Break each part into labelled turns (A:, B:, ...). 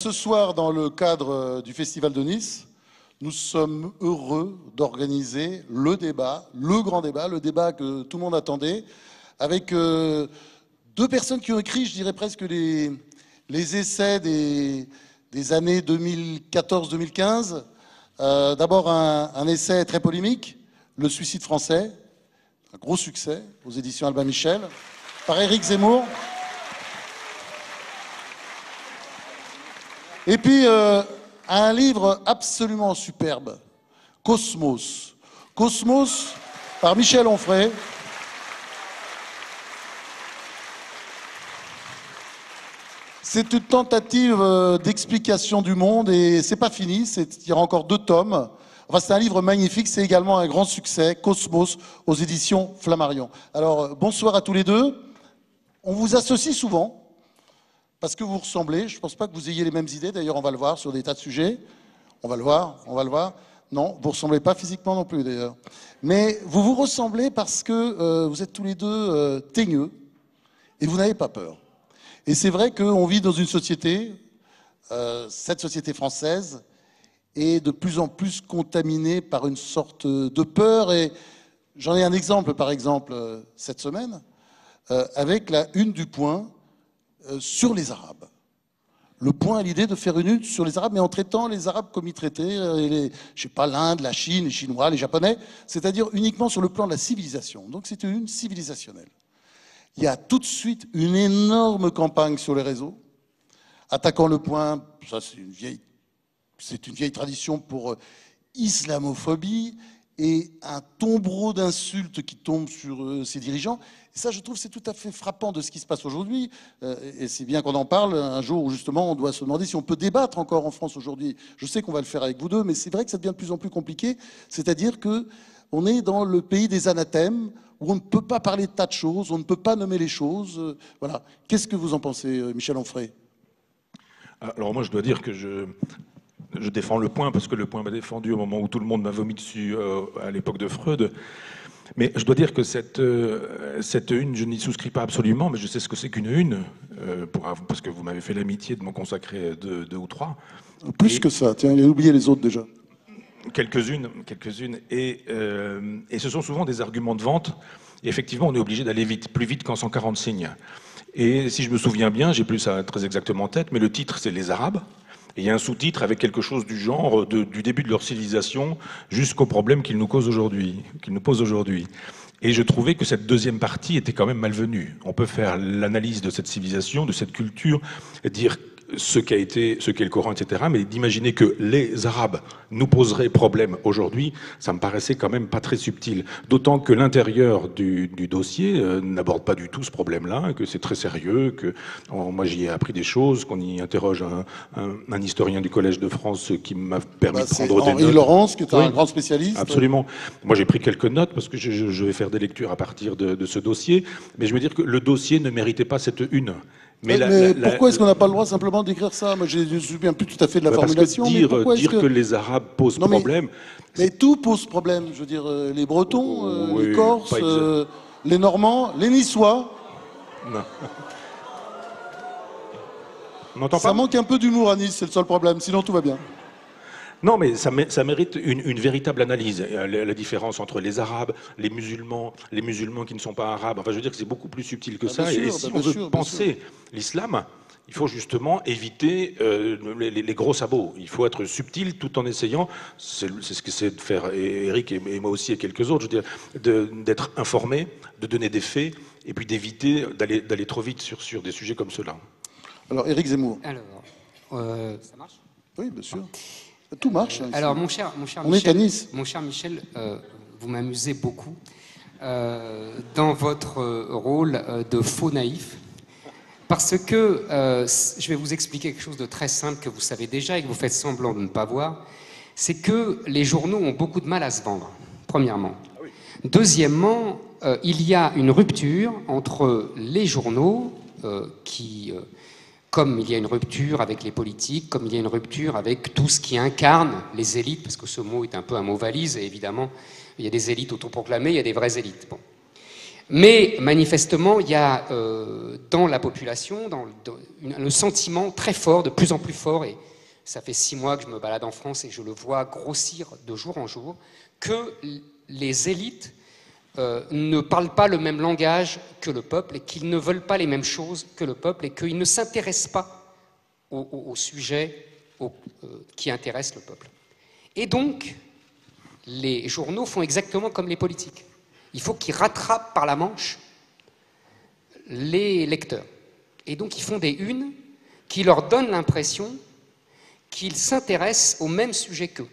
A: Ce soir, dans le cadre du Festival de Nice, nous sommes heureux d'organiser le débat, le grand débat, le débat que tout le monde attendait, avec deux personnes qui ont écrit, je dirais presque les essais des années 2014-2015. D'abord un essai très polémique, Le suicide français, un gros succès aux éditions Albin Michel, par Éric Zemmour. Et puis, un livre absolument superbe, Cosmos. Cosmos, par Michel Onfray. C'est une tentative d'explication du monde et c'est pas fini, il y aura encore 2 tomes. Enfin, c'est un livre magnifique, c'est également un grand succès, Cosmos, aux éditions Flammarion. Alors, bonsoir à tous les deux. On vous associe souvent. Parce que vous ressemblez, je ne pense pas que vous ayez les mêmes idées, d'ailleurs on va le voir sur des tas de sujets. On va le voir. Non, vous ne ressemblez pas physiquement non plus d'ailleurs. Mais vous vous ressemblez parce que vous êtes tous les deux teigneux et vous n'avez pas peur. Et c'est vrai qu'on vit dans une société, cette société française, est de plus en plus contaminée par une sorte de peur. Et j'en ai un exemple, par exemple, cette semaine, avec la une du Point, sur les Arabes. Le Point a l'idée de faire une sur les Arabes, mais en traitant les Arabes comme ils traitaient, je sais pas, l'Inde, la Chine, les Chinois, les Japonais, c'est-à-dire uniquement sur le plan de la civilisation. Donc c'est une civilisationnelle. Il y a tout de suite une énorme campagne sur les réseaux, attaquant le Point, ça c'est une vieille tradition pour islamophobie, et un tombereau d'insultes qui tombe sur ces dirigeants. Et ça, je trouve, c'est tout à fait frappant de ce qui se passe aujourd'hui. Et c'est bien qu'on en parle un jour où, justement, on doit se demander si on peut débattre encore en France aujourd'hui. Je sais qu'on va le faire avec vous deux, mais c'est vrai que ça devient de plus en plus compliqué. C'est-à-dire qu'on est dans le pays des anathèmes, où on ne peut pas parler de tas de choses, on ne peut pas nommer les choses. Voilà. Qu'est-ce que vous en pensez, Michel Onfray ?
B: Alors moi, je dois dire que je défends le Point parce que le Point m'a défendu au moment où tout le monde m'a vomi dessus à l'époque de Freud. Mais je dois dire que cette une, je n'y souscris pas absolument, mais je sais ce que c'est qu'une une, parce que vous m'avez fait l'amitié de m'en consacrer deux ou trois.
A: Plus que ça, tiens, il a oublié les autres déjà.
B: Quelques-unes. Et ce sont souvent des arguments de vente. Et effectivement, on est obligé d'aller vite, plus vite qu'en 140 signes. Et si je me souviens bien, j'ai plus ça très exactement en tête, mais le titre, c'est Les Arabes. Et il y a un sous-titre avec quelque chose du genre du début de leur civilisation jusqu'aux problèmes qu'ils nous posent aujourd'hui. Et je trouvais que cette deuxième partie était quand même malvenue. On peut faire l'analyse de cette civilisation, de cette culture, et dire ce qu'est le Coran, etc. Mais d'imaginer que les Arabes nous poseraient problème aujourd'hui, ça me paraissait quand même pas très subtil. D'autant que l'intérieur du dossier n'aborde pas du tout ce problème-là, que c'est très sérieux, que moi j'y ai appris des choses, qu'on y interroge un historien du Collège de France qui m'a permis de prendre des notes.
A: Henri Laurence, qui est un grand spécialiste.
B: Absolument. Moi j'ai pris quelques notes parce que je vais faire des lectures à partir de ce dossier, mais je veux dire que le dossier ne méritait pas cette une.
A: Mais pourquoi est-ce qu'on n'a pas le droit simplement d'écrire ça? Moi, je ne me souviens plus tout à fait de la formulation.
B: Parce que dire que les Arabes posent problème...
A: Mais tout pose problème. Je veux dire, les Bretons, les Corses, les Normands, les Niçois.
B: Non. On n'entend pas.
A: Ça manque un peu d'humour à Nice, c'est le seul problème. Sinon, tout va bien.
B: Non, mais ça mérite une véritable analyse. La différence entre les Arabes, les musulmans qui ne sont pas arabes. Enfin, je veux dire que c'est beaucoup plus subtil que ça. Et si on veut penser l'islam, il faut justement éviter les gros sabots. Il faut être subtil tout en essayant, c'est ce qu'essaie de faire Eric et moi aussi et quelques autres, je veux dire, d'être informé, de donner des faits, et puis d'éviter d'aller trop vite sur des sujets comme ceux-là.
A: Alors, Éric Zemmour.
C: Alors, ça marche ?
A: Oui, bien sûr. Tout marche.
C: Alors, mon cher
A: on
C: Michel,
A: est à Nice.
C: Mon cher Michel, vous m'amusez beaucoup dans votre rôle de faux naïf, parce que je vais vous expliquer quelque chose de très simple que vous savez déjà et que vous faites semblant de ne pas voir. C'est que les journaux ont beaucoup de mal à se vendre, premièrement. Deuxièmement, il y a une rupture entre les journaux qui... comme il y a une rupture avec les politiques, comme il y a une rupture avec tout ce qui incarne les élites, parce que ce mot est un peu un mot valise, et évidemment, il y a des élites autoproclamées, il y a des vraies élites. Bon. Mais manifestement, il y a dans la population le sentiment très fort, de plus en plus fort, et ça fait 6 mois que je me balade en France et je le vois grossir de jour en jour, que les élites ne parlent pas le même langage que le peuple et qu'ils ne veulent pas les mêmes choses que le peuple et qu'ils ne s'intéressent pas aux sujets qui intéressent le peuple. Et donc, les journaux font exactement comme les politiques. Il faut qu'ils rattrapent par la manche les lecteurs. Et donc, ils font des unes qui leur donnent l'impression qu'ils s'intéressent au même sujet qu'eux.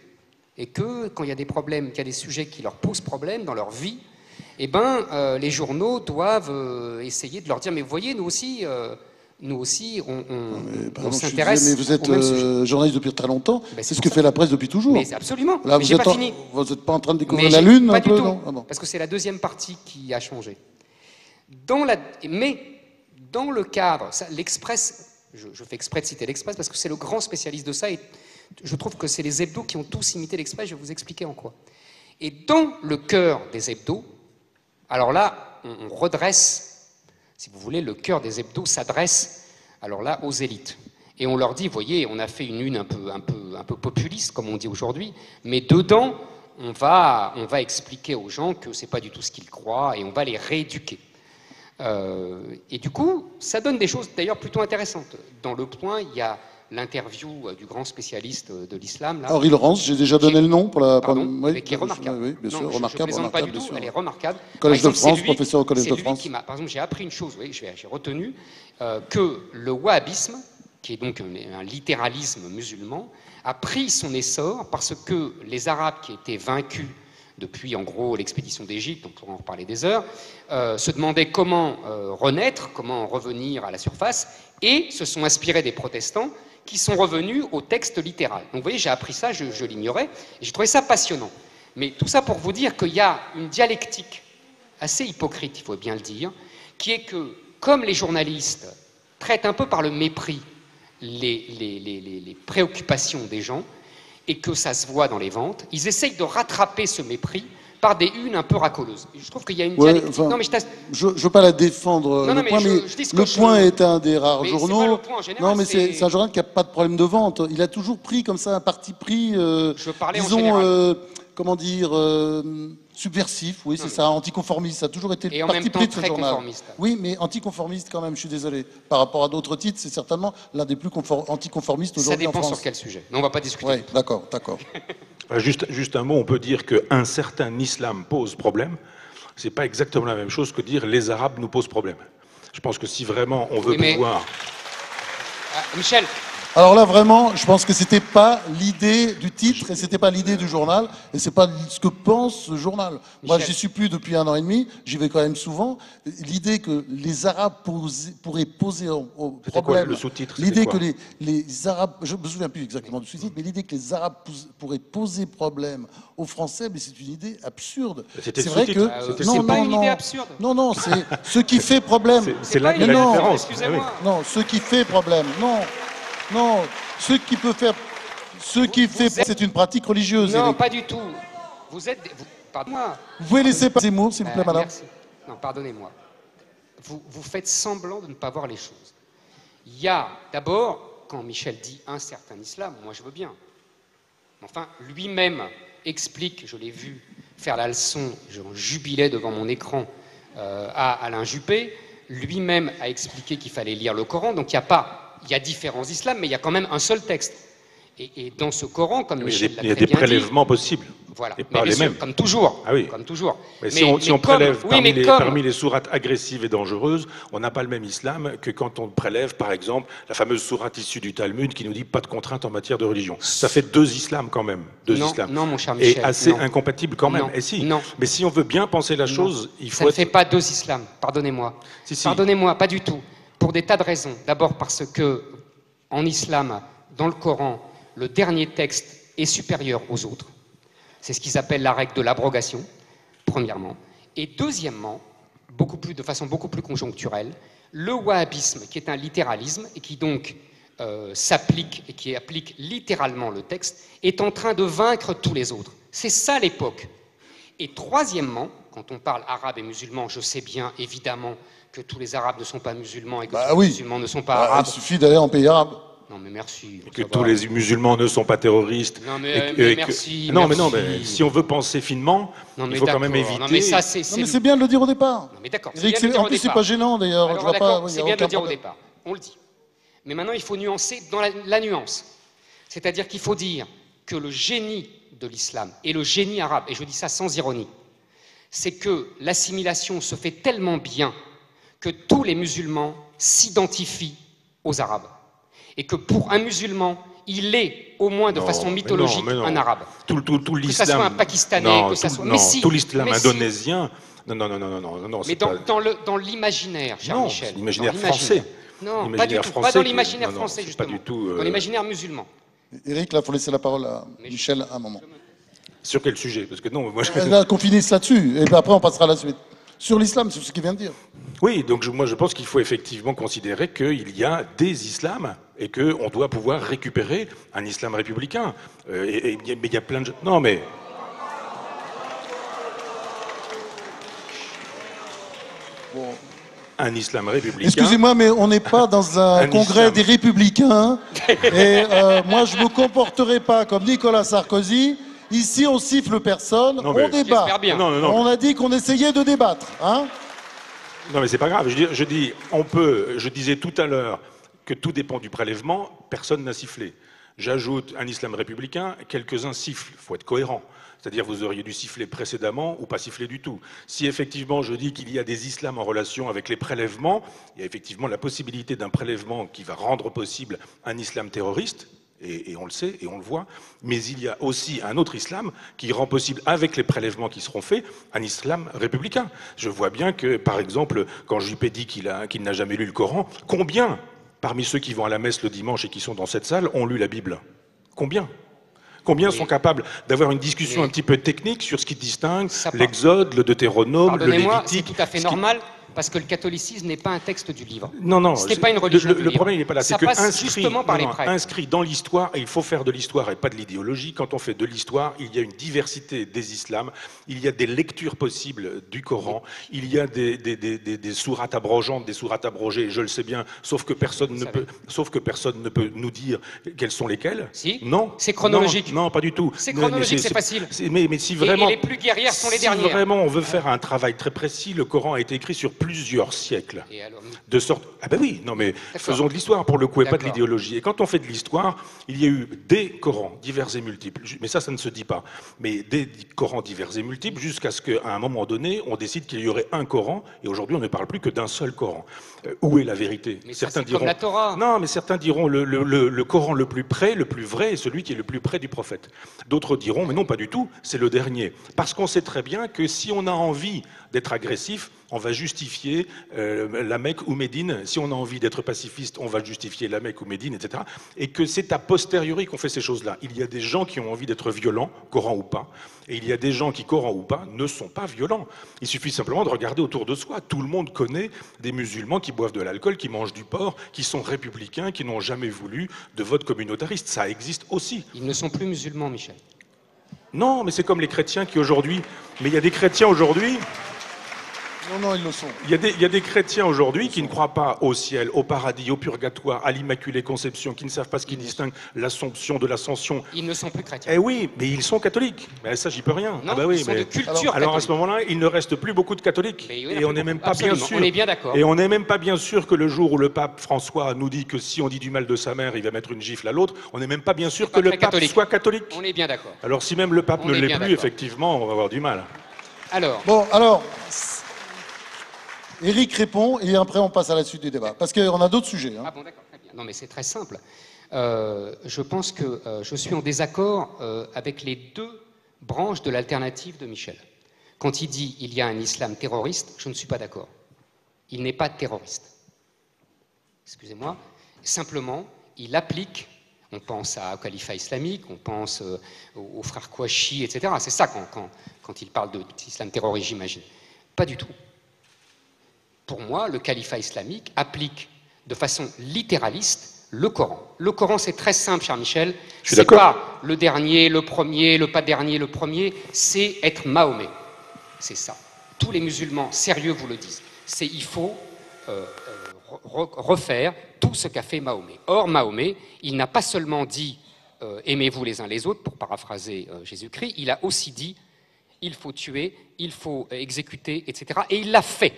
C: Et que, quand il y a des problèmes, qu'il y a des sujets qui leur posent problème dans leur vie, eh ben, les journaux doivent essayer de leur dire « Mais vous voyez, nous aussi, on s'intéresse
A: mais vous êtes
C: au même sujet.
A: journaliste depuis très longtemps.
C: Ben,
A: c'est ce que fait la presse depuis toujours.
C: Mais absolument.
A: Là,
C: mais j'ai pas fini.
A: Vous n'êtes pas en train de découvrir
C: Mais
A: la Lune
C: pas
A: un
C: du
A: peu,
C: tout,
A: non? Ah bon.
C: parce que c'est la deuxième partie qui a changé. Mais dans le cadre, l'Express, je fais exprès de citer l'Express parce que c'est le grand spécialiste de ça et je trouve que c'est les hebdos qui ont tous imité l'Express, je vais vous expliquer en quoi. Et dans le cœur des hebdos, alors là, on redresse, si vous voulez, le cœur des hebdos s'adresse, alors là, aux élites. Et on leur dit, vous voyez, on a fait une un peu populiste, comme on dit aujourd'hui, mais dedans, on va expliquer aux gens que c'est pas du tout ce qu'ils croient et on va les rééduquer. Et du coup, ça donne des choses d'ailleurs plutôt intéressantes. Dans Le Point, il y a l'interview du grand spécialiste de l'islam. Là,
A: Henri Laurence, j'ai déjà donné le nom pour la...
C: Pardon,
A: oui,
C: qui est remarquable.
A: Oui, bien sûr,
C: non,
A: remarquable,
C: je ne plaisante pas du tout,
A: sûr.
C: elle est remarquable.
A: Collège de France,
C: lui,
A: professeur au Collège de France.
C: Par exemple, j'ai appris une chose, oui, j'ai retenu que le wahhabisme, qui est donc un littéralisme musulman, a pris son essor parce que les Arabes qui étaient vaincus depuis, en gros, l'expédition d'Égypte, on pourra en reparler des heures, se demandaient comment renaître, comment revenir à la surface, et se sont inspirés des protestants qui sont revenus au texte littéral. Donc vous voyez, j'ai appris ça, je l'ignorais, et j'ai trouvé ça passionnant. Mais tout ça pour vous dire qu'il y a une dialectique assez hypocrite, il faut bien le dire, qui est que, comme les journalistes traitent un peu par le mépris les préoccupations des gens, et que ça se voit dans les ventes, ils essayent de rattraper ce mépris par des unes un peu racoleuses. Et je trouve qu'il y a une dialectique...
A: Enfin,
C: non, mais
A: je ne veux pas la défendre,
C: non,
A: Le Point, mais Le Point est un des rares
C: mais
A: journaux.
C: c'est pas Le Point en général,
A: non, mais c'est un journal qui n'a pas de problème de vente. Il a toujours pris comme ça un parti pris,
C: je parlais
A: disons,
C: en général.
A: comment dire, subversif, oui, c'est ça, anticonformiste. Ça a toujours été
C: Et
A: le
C: en
A: parti
C: même temps
A: pris de ce
C: très
A: journal.
C: conformiste.
A: Oui, mais anticonformiste quand même, je suis désolé. Par rapport à d'autres titres, c'est certainement l'un des plus anticonformistes aujourd'hui en France.
C: Ça dépend sur quel sujet. Mais on ne va pas discuter.
A: Oui, d'accord, d'accord.
B: Juste un mot, on peut dire qu'un certain islam pose problème. C'est pas exactement la même chose que dire les Arabes nous posent problème. Je pense que si vraiment on veut pouvoir...
C: Michel.
A: Alors là, vraiment, je pense que c'était pas l'idée du titre et c'était pas l'idée du journal et c'est pas ce que pense ce journal.
C: Michel.
A: Moi, j'y suis plus depuis 1 an et demi, j'y vais quand même souvent. L'idée que les Arabes pourraient poser au
B: C'était
A: problème...
B: quoi, le sous-titre,
A: l'idée
B: quoi
A: que les Arabes... Je me souviens plus exactement du sous-titre, mais l'idée que les Arabes pourraient poser problème aux Français, mais c'est une idée absurde.
B: C'était
A: c'est
B: le
A: vrai
B: sous-titre.
A: que...
C: C'est pas une idée absurde.
A: Non, c'est ce qui fait problème.
B: C'est là
C: pas
B: qu'est la
C: une-
B: différence.
C: excusez-moi.
A: Non, ce qui fait problème. Non, ce qui peut faire... Ce qui fait... C'est une pratique religieuse,
C: Non,
A: Éric.
C: pas du tout. Pardonnez-moi.
A: Vous pouvez laisser passer Zemmour, s'il vous plaît, madame.
C: Merci. Non, pardonnez-moi. Vous faites semblant de ne pas voir les choses. Il y a, d'abord, quand Michel dit un certain islam, moi je veux bien. Enfin, lui-même explique, je l'ai vu faire la leçon, je jubilais devant mon écran à Alain Juppé, lui-même a expliqué qu'il fallait lire le Coran, donc il y a différents islams, mais il y a quand même un seul texte. Et dans ce Coran, comme Michel l'a
B: Il y a
C: très
B: des
C: bien
B: prélèvements
C: dit,
B: possibles.
C: voilà.
B: Et
C: Mais
B: pas
C: bien
B: les
C: sûr,
B: mêmes.
C: comme toujours.
B: Ah oui.
C: Comme toujours.
B: Mais si on prélève
C: comme-
B: parmi les sourates agressives et dangereuses, on n'a pas le même islam que quand on prélève, par exemple, la fameuse sourate issue du Talmud qui nous dit pas de contrainte en matière de religion. Ça fait 2 islams quand même.
C: Non, mon cher Michel.
B: Et assez
C: non.
B: incompatibles quand même.
C: Non,
B: Et si.
C: non.
B: Mais si on veut bien penser la chose, il
C: Ça
B: faut
C: ne
B: être...
C: fait pas 2 islams, pardonnez-moi.
B: Si.
C: Pardonnez-moi, pas du tout. Pour des tas de raisons. D'abord parce que, en islam, dans le Coran, le dernier texte est supérieur aux autres. C'est ce qu'ils appellent la règle de l'abrogation, premièrement. Et deuxièmement, de façon beaucoup plus conjoncturelle, le wahhabisme, qui est un littéralisme et qui donc s'applique et qui applique littéralement le texte, est en train de vaincre tous les autres. C'est ça l'époque. Et troisièmement, quand on parle arabe et musulman, je sais bien, évidemment, que tous les arabes ne sont pas musulmans et que
A: Bah
C: tous
A: oui.
C: les musulmans ne sont pas
A: Bah,
C: arabes.
A: il suffit d'aller en pays arabe.
C: Non, mais merci.
B: Que tous les musulmans ne sont pas terroristes.
C: Non, mais, merci.
B: Non,
C: merci.
B: mais si on veut penser finement,
C: Non, mais
B: il faut quand même
C: d'accord.
B: éviter.
C: Non, mais ça,
A: Non, mais c'est bien de le dire au départ.
C: Non, mais d'accord.
A: Eric, en plus, c'est pas gênant d'ailleurs.
C: Alors,
A: Je vois
C: d'accord,
A: pas.
C: c'est bien de le dire au départ. On le dit. Mais maintenant, il faut nuancer dans la nuance. C'est-à-dire qu'il faut dire que le génie de l'islam et le génie arabe, et je dis ça sans ironie, c'est que l'assimilation se fait tellement bien que tous les musulmans s'identifient aux arabes. Et que pour un musulman, il est au moins de façon mythologique un arabe.
B: Tout
C: Que
B: l'islam.
C: ça soit un Pakistanais, que ça soit...
B: Non,
C: si,
B: tout l'islam
C: si.
B: indonésien. Non.
C: Mais dans l'imaginaire, cher Michel.
B: L'imaginaire français.
C: Non, pas du tout. Pas dans l'imaginaire français, justement.
B: Pas du tout.
C: Dans l'imaginaire musulman.
A: Eric, là, il faut laisser la parole à Michel un moment.
B: Sur quel sujet? Parce que non, moi.
A: Qu'on finisse là-dessus, et puis après on passera à la suite. Sur l'islam, c'est ce qu'il vient de dire.
B: Oui, donc moi je pense qu'il faut effectivement considérer qu'il y a des islams et qu'on doit pouvoir récupérer un islam républicain. Mais il y a plein de... Non mais...
A: Bon.
B: Un islam républicain...
A: Excusez-moi, mais on n'est pas dans un congrès des républicains. Et moi, je ne me comporterai pas comme Nicolas Sarkozy. Ici, on siffle personne, on débat.
C: Bien.
B: Non,
A: on a dit qu'on essayait de débattre. Hein.
B: Non, mais c'est pas grave. Je disais tout à l'heure que tout dépend du prélèvement. Personne n'a sifflé. J'ajoute un islam républicain. Quelques-uns sifflent. Il faut être cohérent. C'est-à-dire vous auriez dû siffler précédemment ou pas siffler du tout. Si effectivement je dis qu'il y a des islams en relation avec les prélèvements, il y a effectivement la possibilité d'un prélèvement qui va rendre possible un islam terroriste. Et on le sait et on le voit, mais il y a aussi un autre islam qui rend possible, avec les prélèvements qui seront faits, un islam républicain. Je vois bien que, par exemple, quand Juppé dit qu'il n'a jamais lu le Coran, combien, parmi ceux qui vont à la messe le dimanche et qui sont dans cette salle, ont lu la Bible? Combien sont capables d'avoir une discussion un petit peu technique sur ce qui distingue l'Exode, le Deutéronome, le Lévitique?
C: C'est tout à fait normal. Parce que le catholicisme n'est pas un texte du livre.
B: Non.
C: Ce n'est pas une religion.
B: Le problème, il n'est pas là.
C: Ça passe justement par les prêtres.
B: Inscrit dans l'histoire, et il faut faire de l'histoire et pas de l'idéologie. Quand on fait de l'histoire, il y a une diversité des islams, il y a des lectures possibles du Coran, il y a des sourates abrogeantes, des sourates abrogées, je le sais bien, sauf que personne ne peut nous dire quelles sont lesquelles.
C: Si.
B: Non.
C: C'est chronologique.
B: Non, pas du tout.
C: C'est chronologique, c'est facile.
B: Mais si vraiment...
C: Et les plus guerrières sont les dernières.
B: Si vraiment on veut faire un travail très précis, le Coran a été écrit sur plusieurs siècles.
C: Et alors,
B: de sorte... Ah ben oui, non mais faisons de l'histoire pour le coup et pas de l'idéologie. Et quand on fait de l'histoire, il y a eu des Corans divers et multiples, mais ça ne se dit pas, mais des Corans divers et multiples jusqu'à ce qu'à un moment donné, on décide qu'il y aurait un Coran, et aujourd'hui on ne parle plus que d'un seul Coran. Où est la vérité?
C: Mais
B: certains
C: ça,
B: diront
C: comme la Torah.
B: Non, mais certains diront le Coran le plus près, le plus vrai, est celui qui est le plus près du prophète. D'autres diront, mais non, pas du tout, c'est le dernier. Parce qu'on sait très bien que si on a envie d'être agressif, on va justifier la Mecque ou Médine. Si on a envie d'être pacifiste, on va justifier la Mecque ou Médine, etc. Et que c'est a posteriori qu'on fait ces choses-là. Il y a des gens qui ont envie d'être violents, Coran ou pas, et il y a des gens qui, Coran ou pas, ne sont pas violents. Il suffit simplement de regarder autour de soi. Tout le monde connaît des musulmans qui boivent de l'alcool, qui mangent du porc, qui sont républicains, qui n'ont jamais voulu de vote communautariste. Ça existe aussi.
C: Ils ne sont plus musulmans, Michel.
B: Non, mais c'est comme les chrétiens qui aujourd'hui... Mais il y a des chrétiens aujourd'hui...
A: Non, ils le sont.
B: Il y a des chrétiens aujourd'hui qui ne croient pas au ciel, au paradis, au purgatoire, à l'Immaculée Conception, qui ne savent pas ce qui distingue l'Assomption de l'Ascension.
C: Ils ne sont plus chrétiens.
B: Eh oui, mais ils sont catholiques. Mais ça, j'y peux rien.
C: Non,
B: oui,
C: ils sont de culture
B: alors à ce moment-là, il ne reste plus beaucoup de catholiques. Et on n'est même pas bien sûr.
C: On est bien d'accord.
B: Et on n'est même pas bien sûr que le jour où le pape François nous dit que si on dit du mal de sa mère, il va mettre une gifle à l'autre, on n'est même pas bien sûr que le pape soit catholique.
C: On est bien d'accord.
B: Alors si même le pape ne l'est plus, effectivement, on va avoir du mal.
C: Alors.
A: Bon, Eric répond et après on passe à la suite du débat. Parce qu'on a d'autres sujets. Hein.
C: Ah bon, d'accord, très bien. Non, mais c'est très simple. Je pense que je suis en désaccord avec les deux branches de l'alternative de Michel. Quand il dit il y a un islam terroriste, je ne suis pas d'accord. Il n'est pas terroriste. Excusez-moi. Simplement, il applique, on pense au califat islamique, on pense aux frères Kouachi, etc. C'est ça quand il parle d'islam terroriste, j'imagine. Pas du tout. Pour moi, le califat islamique applique de façon littéraliste le Coran. Le Coran, c'est très simple, cher Michel. C'est pas le dernier, le premier, le pas dernier, le premier. C'est être Mahomet. C'est ça. tous les musulmans sérieux vous le disent. C'est il faut refaire tout ce qu'a fait Mahomet. Or, Mahomet, il n'a pas seulement dit aimez-vous les uns les autres, pour paraphraser Jésus-Christ, il a aussi dit il faut tuer, il faut exécuter, etc. Et il l'a fait,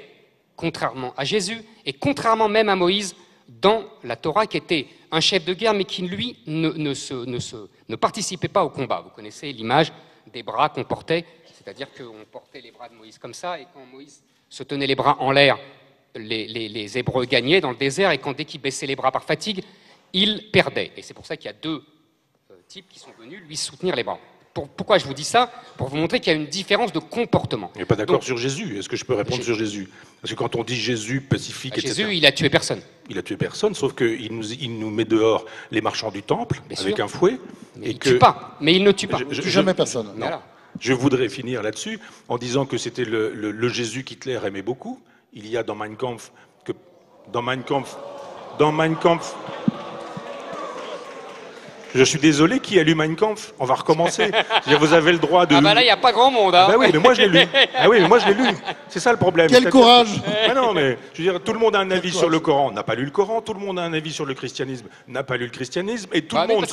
C: contrairement à Jésus et contrairement même à Moïse dans la Torah, qui était un chef de guerre, mais qui, lui, ne participait pas au combat. Vous connaissez l'image des bras qu'on portait, c'est-à-dire qu'on portait les bras de Moïse comme ça, et quand Moïse se tenait les bras en l'air, les Hébreux gagnaient dans le désert, et dès qu'ils baissaient les bras par fatigue, ils perdaient. Et c'est pour ça qu'il y a deux types qui sont venus lui soutenir les bras. Pourquoi je vous dis ça? Pour vous montrer qu'il y a une différence de comportement.
B: Il n'est pas d'accord sur Jésus. Est-ce que je peux répondre sur Jésus? Parce que quand on dit Jésus, pacifique, etc.
C: Jésus, il a tué personne.
B: Il a tué personne, sauf qu'il nous met dehors les marchands du temple avec un fouet.
C: Mais il ne tue pas. Mais il ne tue pas.
A: Il ne tue jamais personne.
B: Non. Voilà. Je voudrais finir là-dessus en disant que c'était le Jésus qu'Hitler aimait beaucoup. Il y a dans Mein Kampf que dans Mein Kampf. Je suis désolé, qui a lu Mein Kampf? On va recommencer. Vous avez le droit de...
C: Ah bah là, il n'y a pas grand monde. Hein.
B: Ah bah oui, mais moi je l'ai lu. Ah oui, mais moi je l'ai lu. C'est ça le problème.
A: Quel courage!
B: Mais non, mais je veux dire, tout le monde a un avis sur le Coran, n'a pas lu le Coran. Tout le monde a un avis sur le christianisme, n'a pas lu le christianisme. Et tout le monde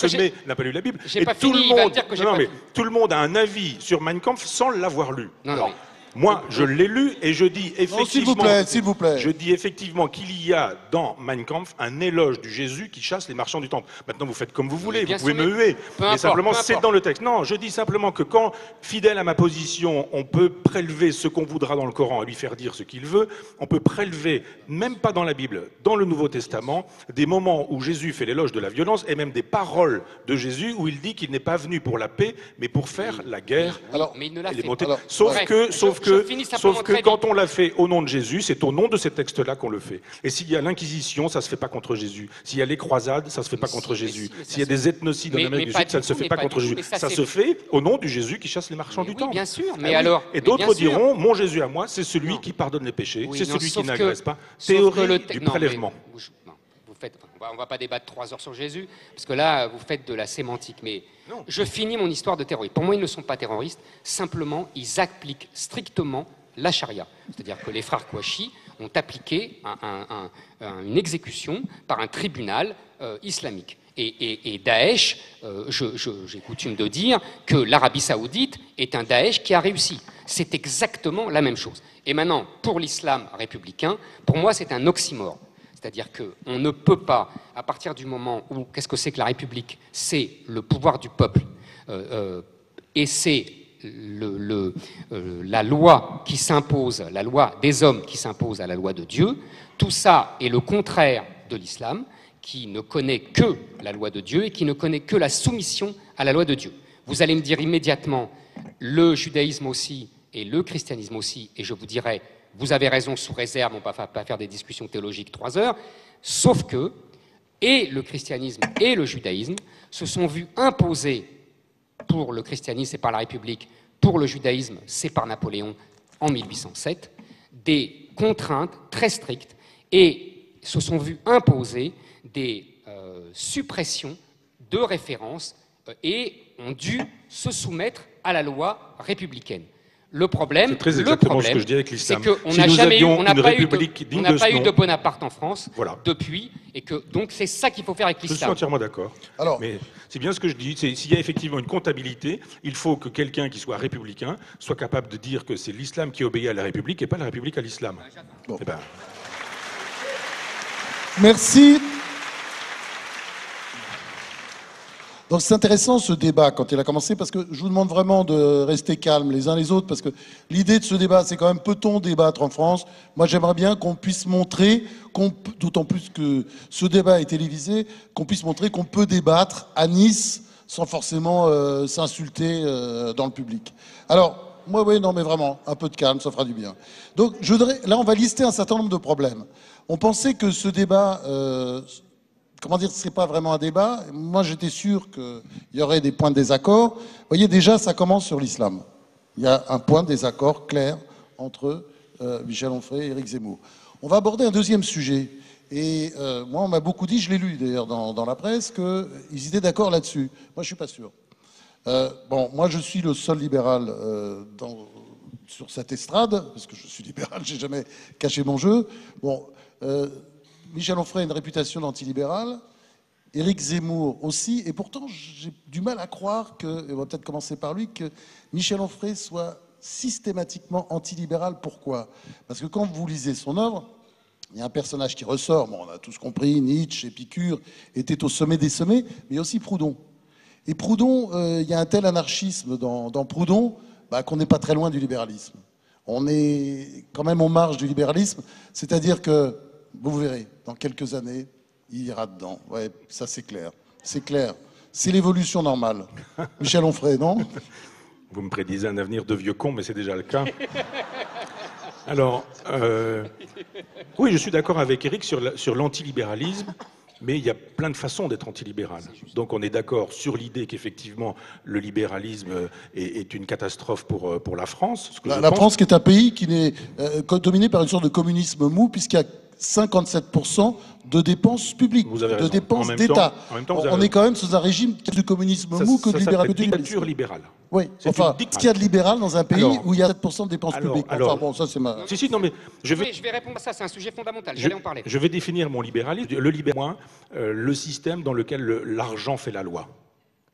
B: n'a pas lu la Bible.
C: J'ai
B: et
C: pas
B: tout
C: fini,
B: le monde... tout le monde a un avis sur Mein Kampf sans l'avoir lu.
C: Non.
B: Moi, je l'ai lu et je dis effectivement...
A: S'il vous plaît.
B: Je dis effectivement qu'il y a dans Mein Kampf un éloge du Jésus qui chasse les marchands du temple. Maintenant, vous faites comme vous voulez, vous pouvez me huer. Mais simplement, c'est dans le texte. Non, je dis simplement que quand, fidèle à ma position, on peut prélever ce qu'on voudra dans le Coran et lui faire dire ce qu'il veut, on peut prélever, même pas dans la Bible, dans le Nouveau Testament, des moments où Jésus fait l'éloge de la violence et même des paroles de Jésus où il dit qu'il n'est pas venu pour la paix, mais pour faire la guerre.
C: Mais il ne l'a fait
B: pas. Sauf que quand on l'a fait au nom de Jésus, c'est au nom de ces textes-là qu'on le fait. Et s'il y a l'Inquisition, ça ne se fait pas contre Jésus. S'il y a les croisades, ça ne se fait pas contre Jésus. S'il y a des ethnocides en Amérique du Sud, ça ne se fait pas contre Jésus. Ça se fait au nom du Jésus qui chasse les marchands du temple.
C: Bien sûr, mais alors...
B: Et d'autres diront, mon Jésus à moi, c'est celui qui pardonne les péchés, c'est celui qui n'agresse pas. Théorie du prélèvement.
C: On ne va pas débattre 3 heures sur Jésus, parce que là, vous faites de la sémantique. Mais je finis mon histoire de terroriste. Pour moi, ils ne sont pas terroristes. Simplement, ils appliquent strictement la charia. C'est-à-dire que les frères Kouachi ont appliqué une exécution par un tribunal islamique. Et Daesh, j'ai coutume de dire que l'Arabie Saoudite est un Daesh qui a réussi. C'est exactement la même chose. Et maintenant, pour l'islam républicain, pour moi, c'est un oxymore. C'est-à-dire qu'on ne peut pas, à partir du moment où, qu'est-ce que c'est que la République? C'est le pouvoir du peuple, et c'est la loi qui s'impose, la loi des hommes qui s'impose à la loi de Dieu. Tout ça est le contraire de l'islam, qui ne connaît que la loi de Dieu et qui ne connaît que la soumission à la loi de Dieu. Vous allez me dire immédiatement, le judaïsme aussi et le christianisme aussi, et je vous dirai, vous avez raison, sous réserve, on ne va pas faire des discussions théologiques 3 heures, sauf que, et le christianisme et le judaïsme se sont vus imposer, pour le christianisme c'est par la République, pour le judaïsme c'est par Napoléon en 1807, des contraintes très strictes, et se sont vus imposer des suppressions de références et ont dû se soumettre à la loi républicaine. Le problème,
B: c'est très exactement ce que je dis avec l'islam.
C: C'est qu'on n'a jamais eu, on n'a pas eu de Bonaparte en France depuis, et que donc c'est ça qu'il faut faire avec l'islam.
B: Je suis entièrement d'accord. Mais c'est bien ce que je dis. S'il y a effectivement une comptabilité, il faut que quelqu'un qui soit républicain soit capable de dire que c'est l'islam qui obéit à la République et pas la République à l'islam.
A: Bon. Merci. Donc c'est intéressant ce débat quand il a commencé, parce que je vous demande vraiment de rester calmes les uns les autres, parce que l'idée de ce débat, c'est quand même peut-on débattre en France? Moi j'aimerais bien qu'on puisse montrer, d'autant plus que ce débat est télévisé, qu'on puisse montrer qu'on peut débattre à Nice sans forcément s'insulter dans le public. Alors, non mais vraiment, un peu de calme, ça fera du bien. Donc là on va lister un certain nombre de problèmes. On pensait que ce débat... comment dire, ce serait pas vraiment un débat. Moi, j'étais sûr qu'il y aurait des points de désaccord. Vous voyez, déjà, ça commence sur l'islam. Il y a un point de désaccord clair entre Michel Onfray et Éric Zemmour. On va aborder un deuxième sujet. Et moi, on m'a beaucoup dit, je l'ai lu d'ailleurs dans la presse, qu'ils étaient d'accord là-dessus. Moi, je suis pas sûr. Moi, je suis le seul libéral sur cette estrade, parce que je suis libéral, j'ai jamais caché mon jeu. Bon, Michel Onfray a une réputation d'antilibéral, Éric Zemmour aussi, et pourtant j'ai du mal à croire que, et on va peut-être commencer par lui, que Michel Onfray soit systématiquement antilibéral. Pourquoi? Parce que quand vous lisez son œuvre, il y a un personnage qui ressort, bon, on a tous compris, Nietzsche, Épicure était au sommet des sommets, mais il y a aussi Proudhon. Et Proudhon, il y a un tel anarchisme dans Proudhon qu'on n'est pas très loin du libéralisme. On est quand même en marge du libéralisme, c'est-à-dire que, vous verrez, dans quelques années, il ira dedans. Ouais, ça c'est clair. C'est clair. C'est l'évolution normale. Michel Onfray, non?
B: Vous me prédisez un avenir de vieux con, mais c'est déjà le cas. Alors, oui, je suis d'accord avec Éric sur l'antilibéralisme, mais il y a plein de façons d'être antilibéral. Donc on est d'accord sur l'idée qu'effectivement le libéralisme est une catastrophe pour la France.
A: La France qui est un pays qui est dominé par une sorte de communisme mou, puisqu'il y a 57% de dépenses publiques, de dépenses d'État. On est quand même sous un régime du communisme mou que du libéralisme.
B: Dictature libérale.
A: Oui, enfin, ce qu'il y a de libéral dans un pays où il y a 7% de dépenses publiques. Enfin bon, ça c'est ma...
B: Si, non, mais
C: je vais répondre à ça, c'est un sujet fondamental, j'allais en parler.
B: Je vais définir mon libéralisme. Le libéralisme, le système dans lequel l'argent fait la loi.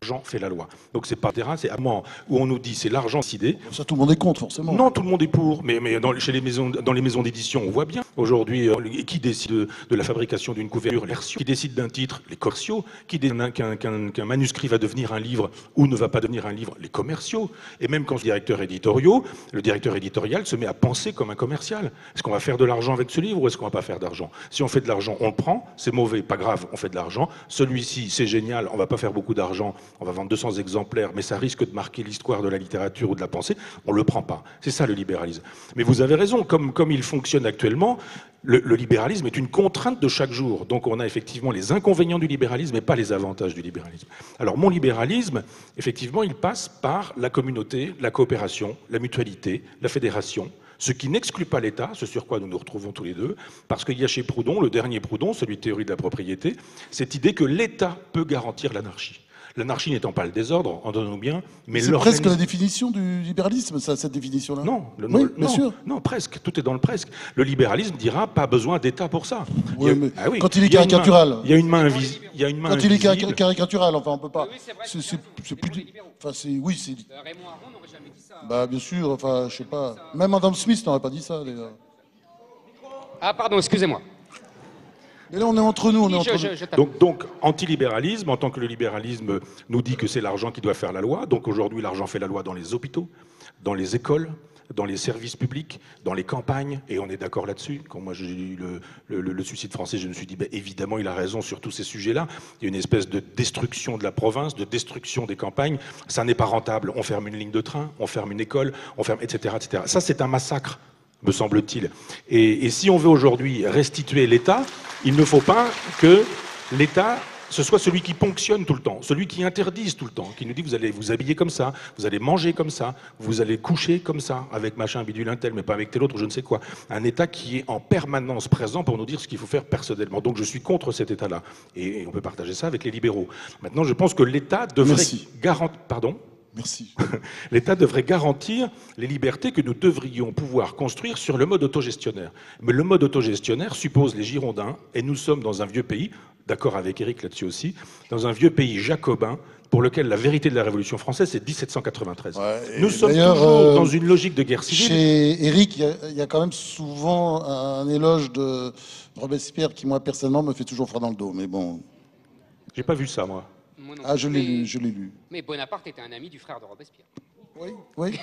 B: L'argent fait la loi. Donc c'est pas terrain, c'est à un moment où on nous dit c'est l'argent décidé.
A: Ça, tout le monde est contre, forcément.
B: Non, tout le monde est pour. Mais dans les maisons d'édition, on voit bien. Aujourd'hui, qui décide de la fabrication d'une couverture? Qui décide d'un titre? Les commerciaux. Qui décide qu'un manuscrit va devenir un livre ou ne va pas devenir un livre? Les commerciaux. Et même quand le directeur éditorial se met à penser comme un commercial. Est-ce qu'on va faire de l'argent avec ce livre ou est-ce qu'on va pas faire d'argent? Si on fait de l'argent, on le prend. C'est mauvais, pas grave, on fait de l'argent. Celui-ci, c'est génial, on va pas faire beaucoup d'argent. On va vendre 200 exemplaires, mais ça risque de marquer l'histoire de la littérature ou de la pensée. On ne le prend pas. C'est ça le libéralisme. Mais vous avez raison, comme il fonctionne actuellement, le libéralisme est une contrainte de chaque jour. Donc on a effectivement les inconvénients du libéralisme et pas les avantages du libéralisme. Alors mon libéralisme, effectivement, il passe par la communauté, la coopération, la mutualité, la fédération, ce qui n'exclut pas l'État, ce sur quoi nous nous retrouvons tous les deux, parce qu'il y a chez Proudhon, le dernier Proudhon, celui de théorie de la propriété, cette idée que l'État peut garantir l'anarchie. L'anarchie n'étant pas le désordre, entendons-nous bien, mais
A: c'est presque la définition du libéralisme, ça, cette définition-là.
B: Non,
A: oui, bien sûr.
B: Non, presque, tout est dans le presque. Le libéralisme dira pas besoin d'État pour ça.
A: Oui, mais quand il est caricatural.
B: Il y a une main invisible. Quand
A: il est caricatural, enfin on peut pas.
C: Oui, c'est
A: plus. Enfin oui, c'est.
C: Raymond Aron n'aurait jamais dit ça.
A: Bah bien sûr, enfin je sais pas. Même Adam Smith n'aurait pas dit ça. Les gars.
C: Ah pardon, excusez-moi.
A: Mais là, on est entre nous,
B: Donc, antilibéralisme, en tant que le libéralisme nous dit que c'est l'argent qui doit faire la loi. Donc aujourd'hui, l'argent fait la loi dans les hôpitaux, dans les écoles, dans les services publics, dans les campagnes, et on est d'accord là-dessus. Quand moi j'ai eu le suicide français, je me suis dit, évidemment, il a raison sur tous ces sujets-là. Il y a une espèce de destruction de la province, de destruction des campagnes. Ça n'est pas rentable. On ferme une ligne de train, on ferme une école, on ferme, etc., etc. Ça, c'est un massacre, me semble-t-il. Et si on veut aujourd'hui restituer l'État, il ne faut pas que l'État, ce soit celui qui ponctionne tout le temps, celui qui interdise tout le temps, qui nous dit vous allez vous habiller comme ça, vous allez manger comme ça, vous allez coucher comme ça, avec machin, bidule, un tel, mais pas avec tel autre, je ne sais quoi. Un État qui est en permanence présent pour nous dire ce qu'il faut faire personnellement. Donc je suis contre cet État-là. Et on peut partager ça avec les libéraux. Maintenant, je pense que l'État devrait garantir... Pardon ?
A: Merci.
B: L'État devrait garantir les libertés que nous devrions pouvoir construire sur le mode autogestionnaire. Mais le mode autogestionnaire suppose les Girondins, et nous sommes dans un vieux pays, d'accord avec Éric là-dessus aussi, dans un vieux pays jacobin, pour lequel la vérité de la Révolution française, c'est 1793. Ouais, nous sommes toujours dans une logique de guerre civile.
A: Chez Éric, il y a quand même souvent un éloge de Robespierre qui, moi, personnellement, me fait toujours froid dans le dos. Mais bon...
B: J'ai pas vu ça, moi.
A: Ah, je l'ai lu.
C: Mais Bonaparte était un ami du frère de Robespierre.
A: Oui.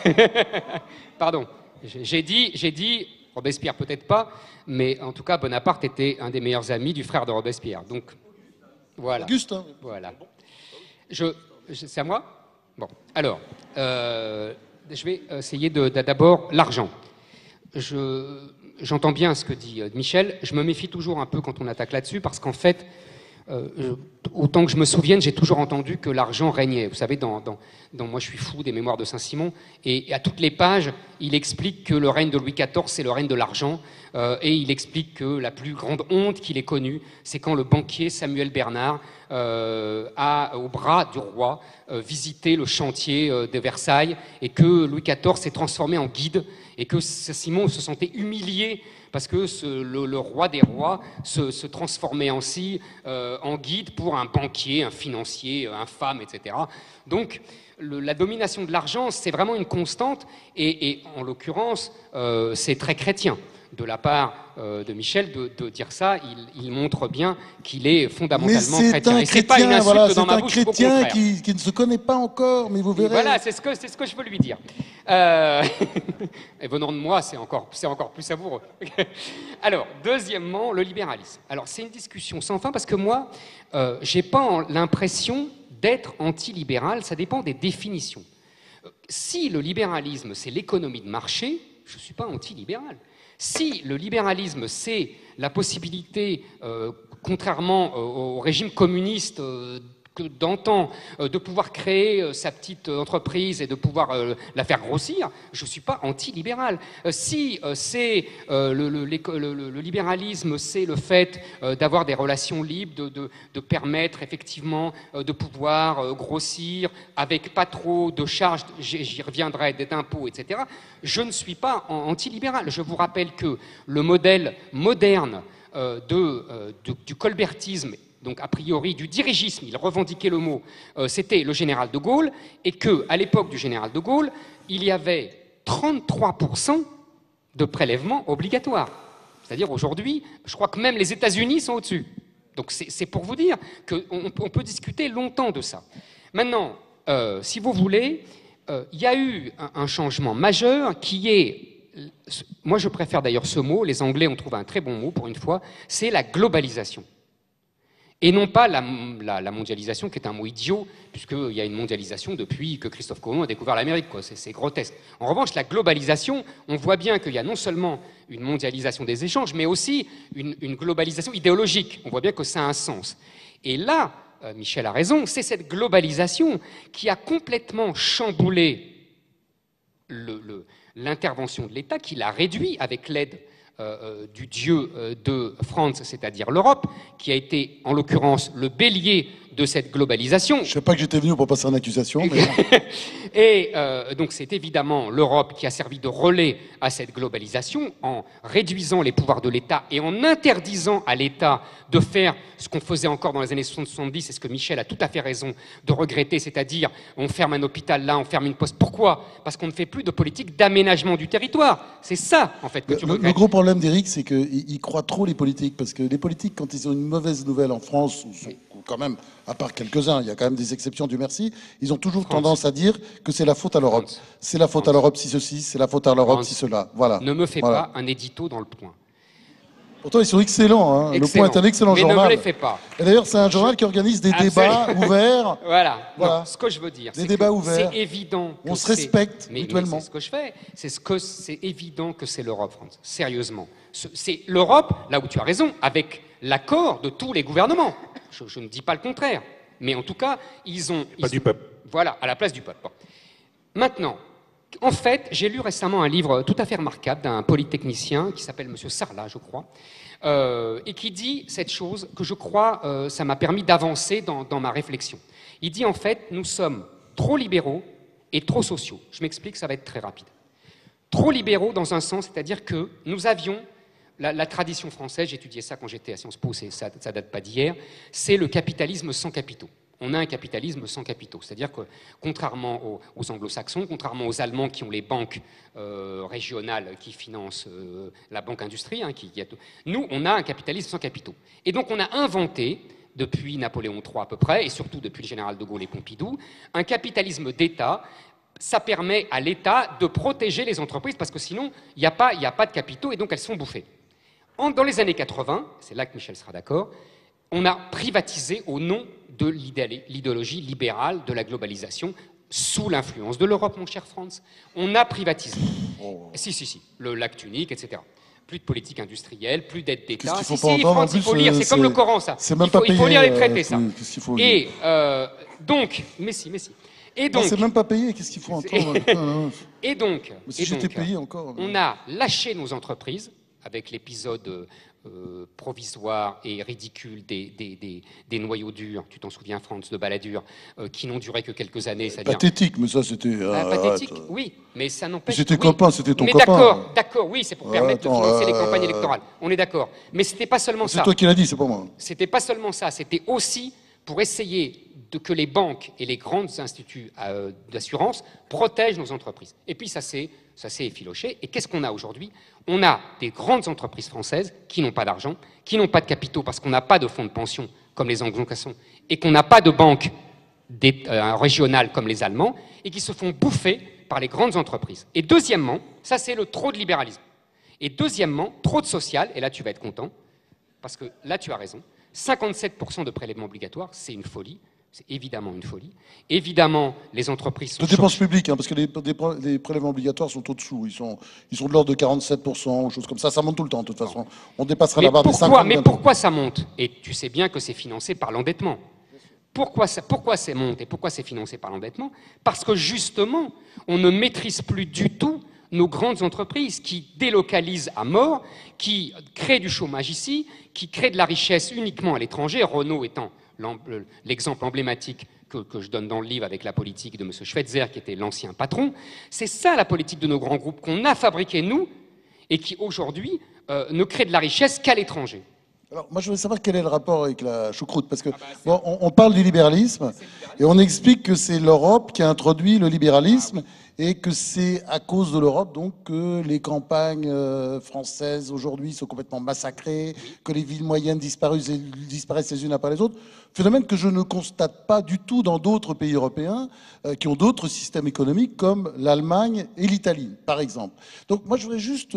C: Pardon. J'ai dit, Robespierre peut-être pas, mais en tout cas, Bonaparte était un des meilleurs amis du frère de Robespierre. Donc, voilà.
A: Auguste, hein.
C: Voilà. C'est à moi? Bon. Alors, je vais essayer d'abord l'argent. J'entends bien ce que dit Michel. Je me méfie toujours un peu quand on attaque là-dessus, parce qu'en fait, autant que je me souvienne, j'ai toujours entendu que l'argent régnait. Vous savez, dans Moi, je suis fou des Mémoires de Saint-Simon, et à toutes les pages, il explique que le règne de Louis XIV, c'est le règne de l'argent, et il explique que la plus grande honte qu'il ait connue, c'est quand le banquier Samuel Bernard a, au bras du roi, visité le chantier de Versailles, et que Louis XIV s'est transformé en guide, et que Saint-Simon se sentait humilié parce que le roi des rois se transformait ainsi en guide pour un banquier, un financier infâme, etc. Donc, la domination de l'argent, c'est vraiment une constante, et en l'occurrence, c'est très chrétien. De la part de Michel de dire ça, il montre bien qu'il est fondamentalement chrétien.
A: Mais c'est un chrétien,
C: pas une insulte
A: voilà,
C: dans ma
A: c'est un
C: bouche,
A: chrétien qui ne se connaît pas encore, mais vous verrez.
C: Et voilà, c'est ce que je veux lui dire. Et venant de moi, c'est encore plus savoureux. Alors, deuxièmement, le libéralisme. Alors, c'est une discussion sans fin parce que moi, j'ai pas l'impression d'être anti-libéral, ça dépend des définitions. Si le libéralisme, c'est l'économie de marché, je ne suis pas anti-libéral. Si le libéralisme, c'est la possibilité, contrairement au régime communiste d'antan, de pouvoir créer sa petite entreprise et de pouvoir la faire grossir, je ne suis pas anti-libéral. Si c'est le libéralisme, c'est le fait d'avoir des relations libres, de permettre effectivement de pouvoir grossir avec pas trop de charges, j'y reviendrai, d'impôts, etc., je ne suis pas anti-libéral. Je vous rappelle que le modèle moderne du colbertisme, donc a priori du dirigisme, il revendiquait le mot, c'était le général de Gaulle, et qu'à l'époque du général de Gaulle, il y avait 33% de prélèvements obligatoires. C'est-à-dire aujourd'hui, je crois que même les États-Unis sont au-dessus. Donc c'est pour vous dire qu'on peut discuter longtemps de ça. Maintenant, si vous voulez, il y a eu un changement majeur qui est, moi je préfère d'ailleurs ce mot, les Anglais ont trouvé un très bon mot pour une fois, c'est la globalisation. Et non pas la mondialisation, qui est un mot idiot, puisqu'il y a une mondialisation depuis que Christophe Colomb a découvert l'Amérique. C'est grotesque. En revanche, la globalisation, on voit bien qu'il y a non seulement une mondialisation des échanges, mais aussi une globalisation idéologique. On voit bien que ça a un sens. Et là, Michel a raison, c'est cette globalisation qui a complètement chamboulé l'intervention de l'État, qui l'a réduit avec l'aide du dieu de France, c'est-à-dire l'Europe, qui a été, en l'occurrence, le bélier de cette globalisation.
A: Je ne sais pas que j'étais venu pour passer en accusation, mais...
C: Et donc c'est évidemment l'Europe qui a servi de relais à cette globalisation en réduisant les pouvoirs de l'État et en interdisant à l'État de faire ce qu'on faisait encore dans les années 70, et ce que Michel a tout à fait raison de regretter, c'est-à-dire on ferme un hôpital là, on ferme une poste. Pourquoi? Parce qu'on ne fait plus de politique d'aménagement du territoire. C'est ça, en fait, que tu regrettes.
A: Le gros problème d'Éric, c'est qu'il croit trop les politiques, parce que les politiques, quand ils ont une mauvaise nouvelle en France, sont quand même, à part quelques-uns, il y a quand même des exceptions, Dieu merci, ils ont toujours tendance à dire que c'est la faute à l'Europe. C'est la faute à l'Europe si ceci, c'est la faute à l'Europe si cela. Voilà.
C: Ne me fais pas un édito dans Le Point.
A: Pourtant, ils sont excellents. Hein.
C: Excellent.
A: Le Point est un excellent journal.
C: Mais ne me les fais pas.
A: Et d'ailleurs, c'est un journal qui organise des débats ouverts.
C: Voilà. Non, ce que je veux dire,
A: des débats ouverts.
C: C'est évident.
A: On se respecte mutuellement.
C: Mais c'est ce que je fais. C'est évident que c'est l'Europe, France. Sérieusement. C'est l'Europe, là où tu as raison, avec l'accord de tous les gouvernements. Je ne dis pas le contraire. Mais en tout cas, ils ont...
B: du peuple.
C: Voilà, à la place du peuple. Bon. Maintenant, en fait, j'ai lu récemment un livre tout à fait remarquable d'un polytechnicien qui s'appelle M. Sarlat, je crois, et qui dit cette chose que je crois, ça m'a permis d'avancer dans ma réflexion. Il dit en fait, nous sommes trop libéraux et trop sociaux. Je m'explique, ça va être très rapide. Trop libéraux dans un sens, c'est-à-dire que nous avions... La tradition française, j'étudiais ça quand j'étais à Sciences Po, ça date pas d'hier, c'est le capitalisme sans capitaux. On a un capitalisme sans capitaux, c'est-à-dire que contrairement aux anglo-saxons, contrairement aux Allemands qui ont les banques régionales qui financent la banque industrie, nous, on a un capitalisme sans capitaux. Et donc on a inventé, depuis Napoléon III à peu près, et surtout depuis le général de Gaulle et Pompidou, un capitalisme d'État. Ça permet à l'État de protéger les entreprises, parce que sinon, il n'y a pas de capitaux, et donc elles sont bouffées. Dans les années 80, c'est là que Michel sera d'accord, on a privatisé au nom de l'idéologie libérale de la globalisation, sous l'influence de l'Europe, mon cher Franz. On a privatisé. Si, l'acte unique, etc. Plus de politique industrielle, plus d'aide d'État.
A: Qu'est-ce qu'il
C: Si,
A: faut pas
C: si,
A: entendre,
C: Franz,
A: en plus,
C: il faut lire, c'est comme le Coran, ça.
A: C'est même pas payé.
C: Il faut lire les traités, ça.
A: Qu'est-ce qu'il faut
C: Et donc, mais si. Et
A: Non,
C: donc,
A: c'est même pas payé, qu'est-ce qu'il faut entendre?
C: et donc,
A: Mais si j'étais payé encore.
C: on a lâché nos entreprises avec l'épisode provisoire et ridicule des noyaux durs, tu t'en souviens, Franz, de Balladur, qui n'ont duré que quelques années.
A: Pathétique, mais ça c'était...
C: pathétique, oui, mais ça n'empêche...
A: C'était
C: oui.
A: copain, c'était ton
C: mais
A: copain.
C: D'accord, oui, c'est pour permettre de financer les campagnes électorales, on est d'accord. Mais c'était pas seulement ça.
A: C'est toi qui l'as dit, c'est pas moi.
C: C'était pas seulement ça, c'était aussi pour essayer que les banques et les grands instituts d'assurance protègent nos entreprises. Et puis ça s'est effiloché. Et qu'est-ce qu'on a aujourd'hui? On a des grandes entreprises françaises qui n'ont pas d'argent, qui n'ont pas de capitaux parce qu'on n'a pas de fonds de pension comme les anglo-saxons et qu'on n'a pas de banques régionales comme les Allemands et qui se font bouffer par les grandes entreprises. Et deuxièmement, ça c'est le trop de libéralisme. Et deuxièmement, trop de social, et là tu vas être content, parce que là tu as raison, 57% de prélèvements obligatoires, c'est une folie. C'est évidemment une folie. Évidemment, les entreprises sont...
A: De dépenses publiques, hein, parce que les prélèvements obligatoires sont au-dessous. Ils sont de l'ordre de 47%, ou choses comme ça. Ça monte tout le temps, de toute façon. On dépassera la barre des 50%.
C: Mais pourquoi ça monte? Et tu sais bien que c'est financé par l'endettement. Pourquoi ça monte et pourquoi c'est financé par l'endettement? Parce que justement, on ne maîtrise plus du tout nos grandes entreprises qui délocalisent à mort, qui créent du chômage ici, qui créent de la richesse uniquement à l'étranger, Renault étant l'exemple emblématique que je donne dans le livre avec la politique de M. Schweitzer, qui était l'ancien patron. C'est ça la politique de nos grands groupes qu'on a fabriqués, nous, et qui aujourd'hui ne crée de la richesse qu'à l'étranger.
A: Alors, moi, je voudrais savoir quel est le rapport avec la choucroute, parce que bon, on parle du libéralisme, et on explique que c'est l'Europe qui a introduit le libéralisme, et que c'est à cause de l'Europe donc que les campagnes françaises aujourd'hui sont complètement massacrées, que les villes moyennes disparaissent les unes après les autres. Phénomène que je ne constate pas du tout dans d'autres pays européens qui ont d'autres systèmes économiques comme l'Allemagne et l'Italie, par exemple. Donc moi je voudrais juste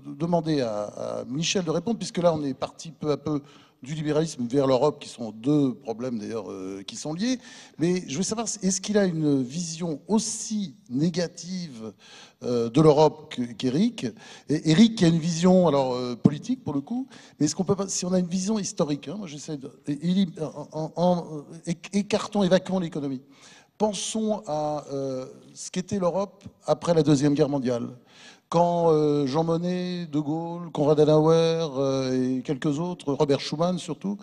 A: demander à Michel de répondre, puisque là on est parti peu à peu du libéralisme vers l'Europe, qui sont deux problèmes d'ailleurs qui sont liés. Mais je veux savoir, est-ce qu'il a une vision aussi négative de l'Europe qu'Éric? Éric qui a une vision alors politique pour le coup, mais est-ce qu'on peut pas, si on a une vision historique, hein, moi j'essaie de, évacuons l'économie. Pensons à ce qu'était l'Europe après la Deuxième Guerre mondiale. Quand Jean Monnet, De Gaulle, Konrad Adenauer et quelques autres, Robert Schuman surtout,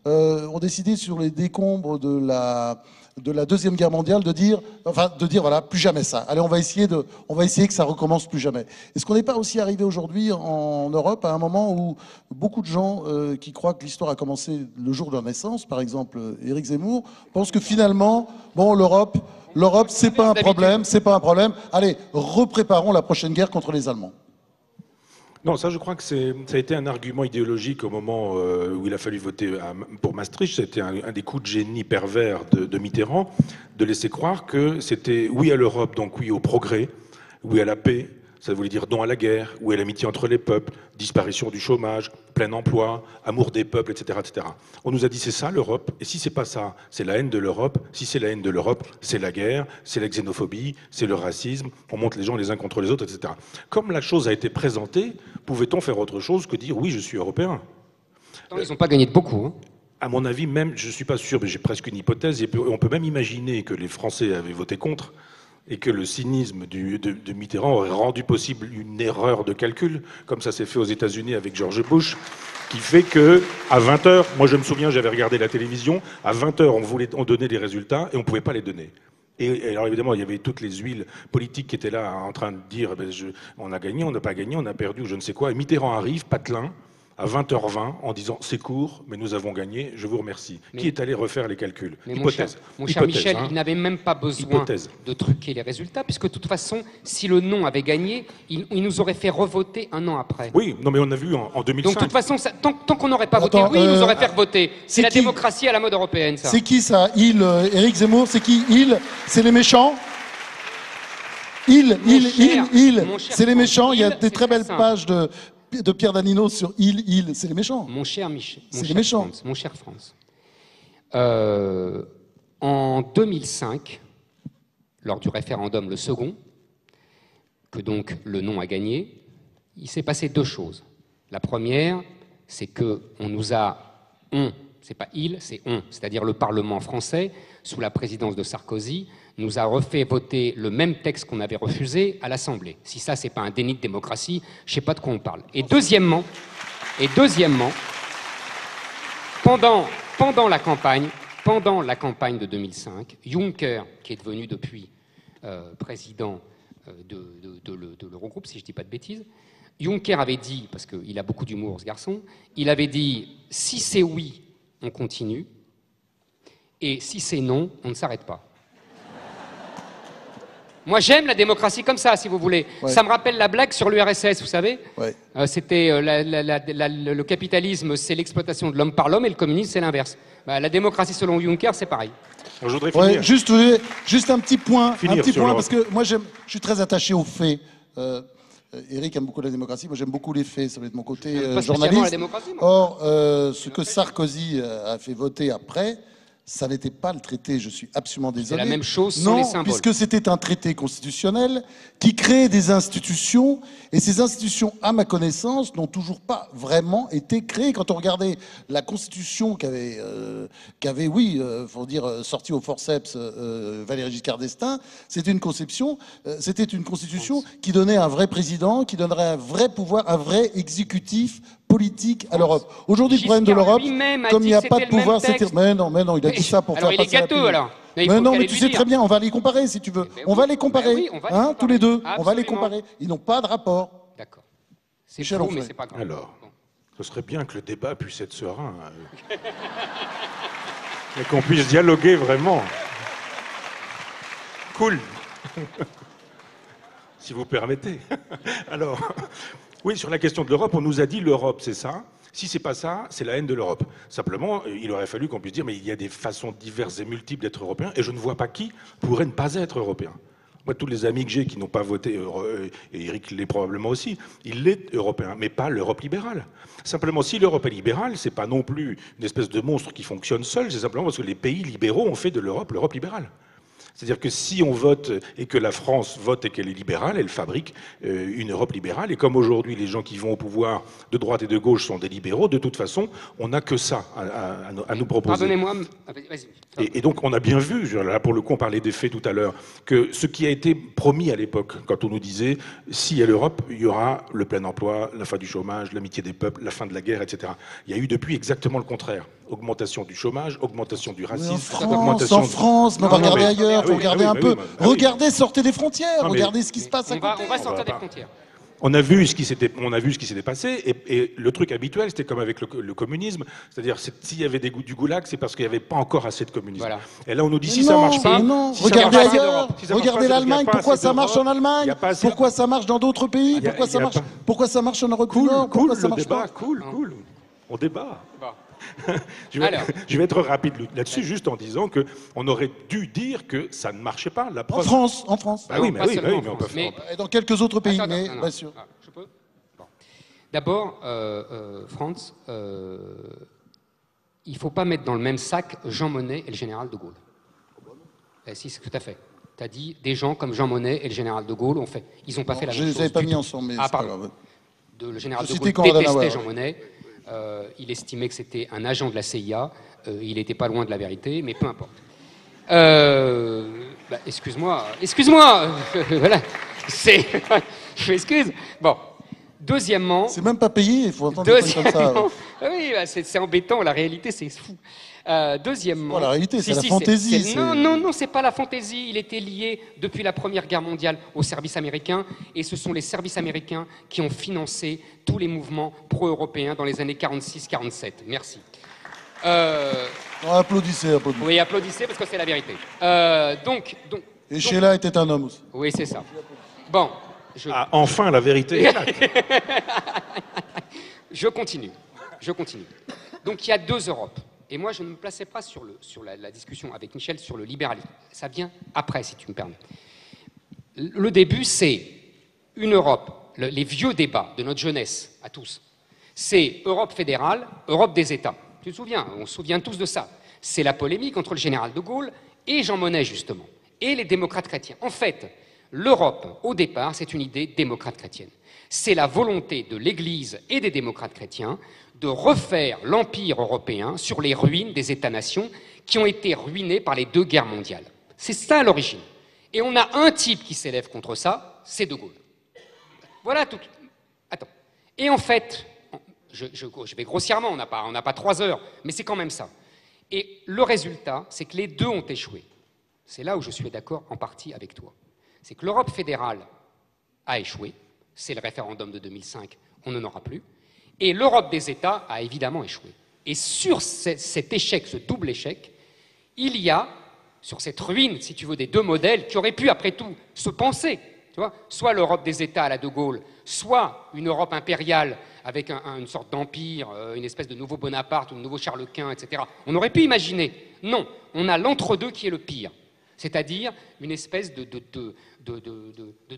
A: ont décidé sur les décombres de la Deuxième Guerre mondiale de dire voilà, plus jamais ça. Allez, on va essayer que ça recommence plus jamais. Est-ce qu'on n'est pas aussi arrivé aujourd'hui en Europe à un moment où beaucoup de gens qui croient que l'histoire a commencé le jour de leur naissance, par exemple Éric Zemmour, pensent que finalement, bon, l'Europe, c'est pas un problème, c'est pas un problème. Allez, repréparons la prochaine guerre contre les Allemands.
B: Non, ça je crois que ça a été un argument idéologique au moment où il a fallu voter pour Maastricht. C'était un des coups de génie pervers de Mitterrand, de laisser croire que c'était oui à l'Europe, donc oui au progrès, oui à la paix, ça voulait dire non à la guerre, oui à l'amitié entre les peuples, disparition du chômage, plein emploi, amour des peuples, etc., etc. On nous a dit c'est ça l'Europe, et si c'est pas ça, c'est la haine de l'Europe. Si c'est la haine de l'Europe, c'est la guerre, c'est la xénophobie, c'est le racisme, on monte les gens les uns contre les autres, etc. Comme la chose a été présentée, pouvait-on faire autre chose que dire oui, je suis européen?
C: Ils n'ont pas gagné de beaucoup. Hein.
B: À mon avis, même, je ne suis pas sûr, mais j'ai presque une hypothèse, et on peut même imaginer que les Français avaient voté contre, et que le cynisme de Mitterrand aurait rendu possible une erreur de calcul, comme ça s'est fait aux États-Unis avec George Bush, qui fait que à 20h, moi je me souviens, j'avais regardé la télévision, à 20h on donnait des résultats et on ne pouvait pas les donner. Et alors évidemment, il y avait toutes les huiles politiques qui étaient là en train de dire on a gagné, on n'a pas gagné, on a perdu, je ne sais quoi. Et Mitterrand arrive, patelin, à 20h20, en disant c'est court, mais nous avons gagné, je vous remercie. Qui est allé refaire les calculs?
C: Hypothèse. Mon cher Michel, il n'avait même pas besoin de truquer les résultats, puisque de toute façon, si le non avait gagné, il nous aurait fait revoter un an après.
B: Oui, non mais on a vu en 2005.
C: Donc de toute façon, tant qu'on n'aurait pas voté, oui, il nous aurait fait voter. C'est la démocratie à la mode européenne, ça.
A: C'est qui ça? Éric Zemmour, c'est qui? C'est les méchants? C'est les méchants. Il y a des très belles pages de Pierre Danino sur c'est les méchants.
C: Mon cher Michel,
A: c'est les méchants.
C: Mon cher France. En 2005, lors du référendum, le second, que donc le non a gagné, il s'est passé deux choses. La première, c'est qu'on nous a, c'est pas il, c'est on, c'est-à-dire le Parlement français, sous la présidence de Sarkozy, nous a refait voter le même texte qu'on avait refusé à l'Assemblée. Si ça, c'est pas un déni de démocratie, je sais pas de quoi on parle. Et deuxièmement, pendant la campagne de 2005, Juncker, qui est devenu depuis président de l'Eurogroupe, si je ne dis pas de bêtises, Juncker avait dit, parce qu'il a beaucoup d'humour ce garçon, il avait dit « si c'est oui, on continue, et si c'est non, on ne s'arrête pas ». Moi, j'aime la démocratie comme ça, si vous voulez. Ouais. Ça me rappelle la blague sur l'URSS, vous savez. Ouais. C'était le capitalisme, c'est l'exploitation de l'homme par l'homme, et le communisme, c'est l'inverse. Bah, la démocratie, selon Juncker, c'est pareil.
B: Alors, je voudrais finir.
A: Ouais, juste un petit point, parce que moi, je suis très attaché aux faits. Eric aime beaucoup la démocratie, moi j'aime beaucoup les faits, ça va être mon côté journaliste.
C: La démocratie, moi.
A: Or, ce que Sarkozy a fait voter après, ça n'était pas le traité, je suis absolument désolé.
C: C'est la même chose sans les symboles.
A: Puisque c'était un traité constitutionnel qui créait des institutions, et ces institutions, à ma connaissance, n'ont toujours pas vraiment été créées. Quand on regardait la Constitution qu'avait faut dire, sorti au forceps Valéry Giscard d'Estaing, c'était une constitution qui donnait un vrai président, qui donnerait un vrai pouvoir, un vrai exécutif politique à l'Europe. Aujourd'hui, le problème de l'Europe, comme il n'y a pas de pouvoir, mais non, il a dit ça pour faire passer la pilule.
C: Alors.
A: Mais non, mais tu sais très bien, on va les comparer si tu veux. On va les comparer, tous les deux. Absolument. On va les comparer. Ils n'ont pas de rapport.
C: D'accord. C'est faux, mais c'est pas grave.
B: Alors, ce serait bien que le débat puisse être serein. Et qu'on puisse dialoguer vraiment. Cool. Si vous permettez. Alors... Oui, sur la question de l'Europe, on nous a dit l'Europe, c'est ça. Si c'est pas ça, c'est la haine de l'Europe. Simplement, il aurait fallu qu'on puisse dire, mais il y a des façons diverses et multiples d'être européen, et je ne vois pas qui pourrait ne pas être européen. Moi, tous les amis que j'ai qui n'ont pas voté, et Eric l'est probablement aussi, il est européen, mais pas l'Europe libérale. Simplement, si l'Europe est libérale, c'est pas non plus une espèce de monstre qui fonctionne seul, c'est simplement parce que les pays libéraux ont fait de l'Europe l'Europe libérale. C'est-à-dire que si on vote et que la France vote et qu'elle est libérale, elle fabrique une Europe libérale. Et comme aujourd'hui, les gens qui vont au pouvoir de droite et de gauche sont des libéraux, de toute façon, on n'a que ça à nous proposer.
C: Pardonnez-moi, vas-y.
B: Et donc, on a bien vu, là pour le coup, on parlait des faits tout à l'heure, que ce qui a été promis à l'époque, quand on nous disait, s'il y a l'Europe, il y aura le plein emploi, la fin du chômage, l'amitié des peuples, la fin de la guerre, etc. Il y a eu depuis exactement le contraire. Augmentation du chômage, augmentation du racisme, augmentation...
A: En France, mais regardez ailleurs, faut regarder un peu. Regardez, sortez des frontières, regardez ce qui se passe à côté.
C: On va sortir des frontières.
B: On a vu ce qui s'était passé, et le truc habituel, c'était comme avec le communisme, c'est-à-dire s'il y avait du goulag, c'est parce qu'il n'y avait pas encore assez de communisme. Voilà. Et là, on nous dit si ça marche pas,
A: non. Regardez ailleurs, regardez l'Allemagne. Pourquoi ça marche en Allemagne? Pourquoi ça marche dans d'autres pays? Pourquoi ça marche en Europe du Nord? Pourquoi ça marche pas?
B: Cool. On débat. Je vais être rapide là-dessus, juste en disant qu'on aurait dû dire que ça ne marchait pas. La preuve...
A: En France.
B: Bah oui, mais on peut faire.
A: Et dans quelques autres pays,
C: Attends,
A: mais
C: non.
A: bien sûr.
C: Je peux bon. D'abord, Franz, il ne faut pas mettre dans le même sac Jean Monnet et le général de Gaulle. Si, c'est tout à fait. Tu as dit des gens comme Jean Monnet et le général de Gaulle ont fait. Ils n'ont pas fait la même chose.
A: Je ne les avais pas mis ensemble, mais c'est pas grave.
C: Le général de Gaulle détestait Jean Monnet. Il estimait que c'était un agent de la CIA. Il n'était pas loin de la vérité, mais peu importe. Excuse-moi. Voilà. Je m'excuse. Bon. Deuxièmement...
A: C'est même pas payé, il faut entendre des trucs comme ça.
C: Oui, c'est embêtant. La réalité, c'est fou. Deuxièmement...
A: la réalité, c'est la fantaisie.
C: Non, c'est pas la fantaisie. Il était lié depuis la Première Guerre mondiale aux services américains, et ce sont les services américains qui ont financé tous les mouvements pro-européens dans les années 46-47. Merci.
A: Applaudissez.
C: Oui, applaudissez parce que c'est la vérité.
A: Et Sheila était un homme aussi.
C: Oui, c'est ça. Bon.
B: Enfin, la vérité.
C: Je continue. Donc, il y a deux Europes. Et moi, je ne me plaçais pas sur la discussion avec Michel sur le libéralisme. Ça vient après, si tu me permets. Le début, c'est une Europe, les vieux débats de notre jeunesse, à tous. C'est Europe fédérale, Europe des États. Tu te souviens? On se souvient tous de ça. C'est la polémique entre le général de Gaulle et Jean Monnet, justement, et les démocrates chrétiens. En fait, L'Europe, au départ, c'est une idée démocrate chrétienne. C'est la volonté de l'Église et des démocrates chrétiens de refaire l'empire européen sur les ruines des États-nations qui ont été ruinés par les 2 guerres mondiales. C'est ça l'origine. Et on a un type qui s'élève contre ça, c'est De Gaulle. Voilà tout. Attends. Et en fait, je vais grossièrement, on n'a pas 3 heures, mais c'est quand même ça. Et le résultat, c'est que les deux ont échoué. C'est là où je suis d'accord en partie avec toi. C'est que l'Europe fédérale a échoué. C'est le référendum de 2005, on n'en aura plus. Et l'Europe des États a évidemment échoué. Et sur cet échec, ce double échec, il y a, sur cette ruine, si tu veux, des 2 modèles qui auraient pu, après tout, se penser. Tu vois, soit l'Europe des États à la De Gaulle, soit une Europe impériale avec une sorte d'empire, une espèce de nouveau Bonaparte ou de nouveau Charles Quint, etc. On aurait pu imaginer. Non, on a l'entre-deux qui est le pire. C'est-à-dire une espèce de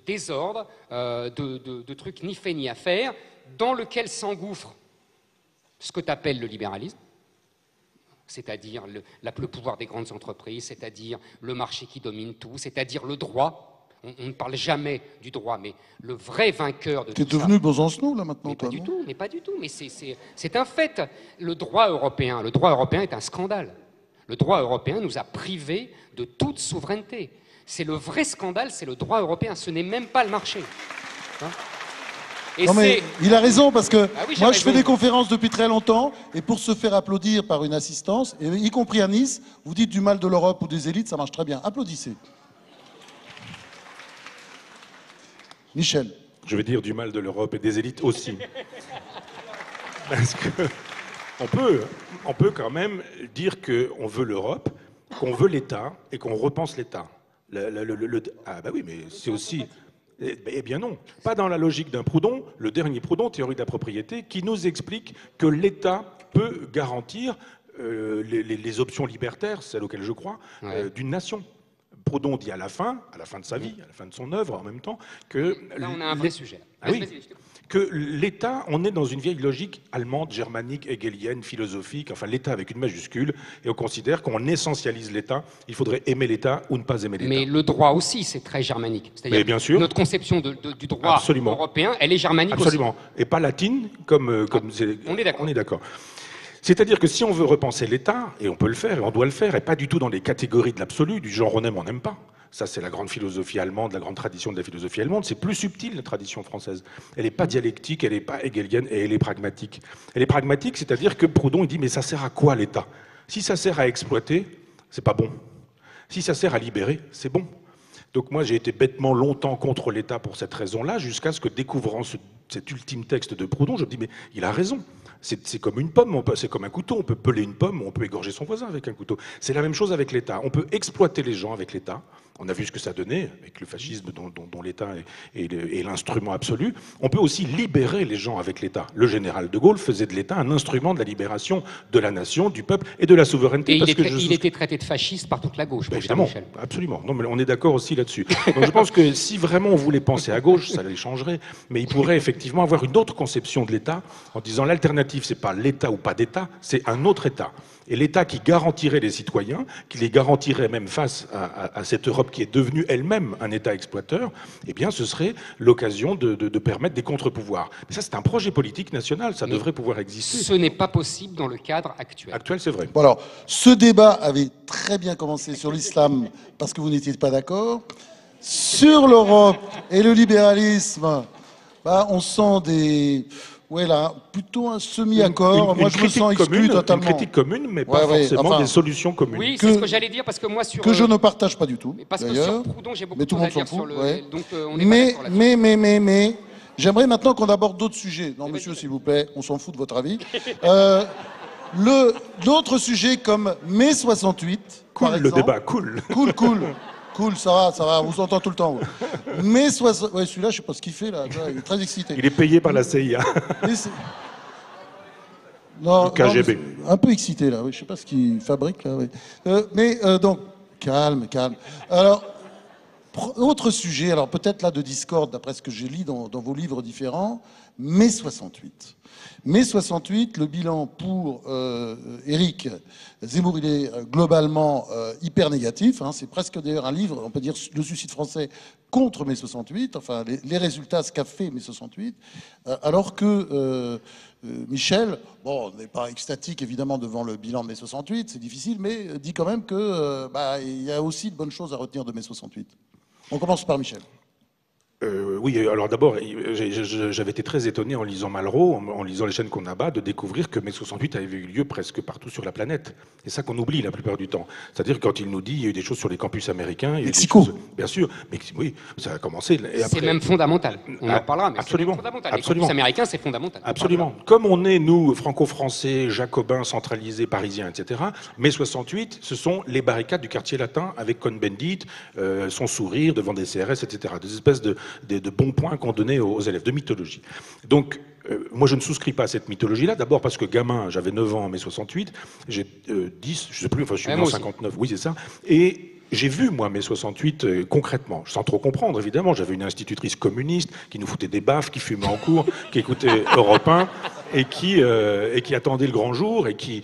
C: désordre, de trucs ni fait ni à faire, dans lequel s'engouffre ce que tu appelles le libéralisme, c'est-à-dire le pouvoir des grandes entreprises, c'est-à-dire le marché qui domine tout, c'est-à-dire le droit. On ne parle jamais du droit, mais le vrai vainqueur de tout ça...
A: T'es devenu Besancenot, là, maintenant, toi, non ?
C: Mais pas du tout, mais c'est un fait. Le droit européen est un scandale. Le droit européen nous a privés de toute souveraineté. C'est le vrai scandale, c'est le droit européen, ce n'est même pas le marché. Hein ? Et
A: non mais il a raison, parce que
C: oui,
A: moi je fais des conférences depuis très longtemps, et pour se faire applaudir par une assistance, et y compris à Nice, vous dites du mal de l'Europe ou des élites, ça marche très bien. Applaudissez. Michel.
B: Je vais dire du mal de l'Europe et des élites aussi. Parce que on peut quand même dire qu'on veut l'Europe, qu'on veut l'État et qu'on repense l'État. Ah bah oui, mais c'est aussi... Eh bien non, pas dans la logique d'un Proudhon, le dernier Proudhon, théorie de la propriété, qui nous explique que l'État peut garantir les options libertaires, celles auxquelles je crois, d'une nation. Proudhon dit à la fin de sa vie, à la fin de son œuvre en même temps, que...
C: Là, on a un vrai sujet.
B: Ah oui, que l'État, on est dans une vieille logique allemande, germanique, hegelienne, philosophique, enfin l'État avec une majuscule, et on considère qu'on essentialise l'État, il faudrait aimer l'État ou ne pas aimer l'État.
C: Mais le droit aussi, c'est très germanique. C'est-à-dire
B: bien sûr.
C: Notre conception du droit européen, elle est germanique
B: Absolument.
C: aussi.
B: Et pas latine, comme
C: on est d'accord.
B: On est d'accord. C'est-à-dire que si on veut repenser l'État, et on peut le faire, et on doit le faire, et pas du tout dans les catégories de l'absolu, du genre on aime, on n'aime pas. Ça, c'est la grande philosophie allemande, la grande tradition de la philosophie allemande. C'est plus subtil, la tradition française. Elle n'est pas dialectique, elle n'est pas hegelienne, et elle est pragmatique. Elle est pragmatique, c'est-à-dire que Proudhon, il dit, mais ça sert à quoi l'État? Si ça sert à exploiter, c'est pas bon. Si ça sert à libérer, c'est bon. Donc moi, j'ai été bêtement longtemps contre l'État pour cette raison-là, jusqu'à ce que, découvrant cet ultime texte de Proudhon, je me dis, mais il a raison. C'est comme une pomme, c'est comme un couteau. On peut peler une pomme, on peut égorger son voisin avec un couteau. C'est la même chose avec l'État. On peut exploiter les gens avec l'État. On a vu ce que ça donnait avec le fascisme dont l'État est l'instrument absolu. On peut aussi libérer les gens avec l'État. Le général de Gaulle faisait de l'État un instrument de la libération de la nation, du peuple et de la souveraineté.
C: Et il était traité de fasciste par toute la gauche.
B: Évidemment, absolument. Non, mais on est d'accord aussi là-dessus. Donc je pense que si vraiment on voulait penser à gauche, ça les changerait. Mais il pourrait effectivement avoir une autre conception de l'État en disant l'alternative, c'est pas l'État ou pas d'État, c'est un autre État. Et l'État qui garantirait les citoyens, qui les garantirait même face à cette Europe qui est devenue elle-même un État exploiteur, eh bien ce serait l'occasion de permettre des contre-pouvoirs. Mais ça, c'est un projet politique national, ça devrait pouvoir exister.
C: Ce n'est pas possible dans le cadre actuel.
B: Actuel, c'est vrai.
A: Bon alors, ce débat avait très bien commencé sur l'islam, parce que vous n'étiez pas d'accord. Sur l'Europe et le libéralisme, bah, on sent des... Ouais, là, plutôt un semi-accord. Moi, je me sens exclu totalement.
B: Une critique commune, mais pas forcément des solutions communes.
C: Oui, c'est ce que j'allais dire, parce que moi, sur...
A: Que je ne partage pas du tout,
C: parce que sur Proudhon, j'ai beaucoup de choses à dire sur le...
A: Ouais.
C: Donc, on est pas d'accord là-dessus.
A: Mais, j'aimerais maintenant qu'on aborde d'autres sujets. Non, monsieur, s'il vous plaît, on s'en fout de votre avis. D'autres sujets comme mai 68,
B: cool,
A: par exemple.
B: Le débat, cool.
A: Cool, ça va, on vous entend tout le temps. Mais 60... Ouais, celui-là, je sais pas ce qu'il fait, là. Il est très excité.
B: Il est payé par la CIA.
A: Non,
B: le KGB.
A: Non, un peu excité, là. Oui, je sais pas ce qu'il fabrique, là. Oui. Donc, calme. Alors, autre sujet, alors peut-être là de discorde, d'après ce que j'ai lu dans vos livres différents, mai 68. Mai 68, le bilan pour Éric Zemmour, il est globalement hyper négatif. Hein. C'est presque d'ailleurs un livre, on peut dire, le suicide français contre mai 68, enfin les résultats, ce qu'a fait mai 68, alors que Michel, bon, n'est pas extatique évidemment devant le bilan de mai 68, c'est difficile, mais dit quand même que il y a aussi de bonnes choses à retenir de mai 68. On commence par Michel.
B: Oui, alors d'abord, j'avais été très étonné en lisant Malraux, en lisant Les chaînes qu'on abat, de découvrir que mai 68 avait eu lieu presque partout sur la planète. C'est ça qu'on oublie la plupart du temps. C'est-à-dire que quand il nous dit il y a eu des choses sur les campus américains, il y a eu des choses, bien sûr, mais oui, ça a commencé.
C: C'est même fondamental. On en reparlera, mais
B: absolument,
C: c'est fondamental.
B: Absolument.
C: Les campus américains, c'est fondamental.
B: Absolument. Comme on est, nous, franco-français, jacobins, centralisés, parisiens, etc., mai 68, ce sont les barricades du quartier latin avec Cohn-Bendit, son sourire devant des CRS, etc. Des espèces de bons points qu'on donnait aux élèves, de mythologie. Donc, moi, je ne souscris pas à cette mythologie-là. D'abord parce que gamin, j'avais 9 ans en mai 68, j'ai 10, je sais plus, enfin, je suis né en 59, oui, c'est ça. Et j'ai vu, moi, mai 68, concrètement, sans trop comprendre, évidemment. J'avais une institutrice communiste qui nous foutait des baffes, qui fumait en cours, qui écoutait Europe 1 et qui attendait le grand jour et qui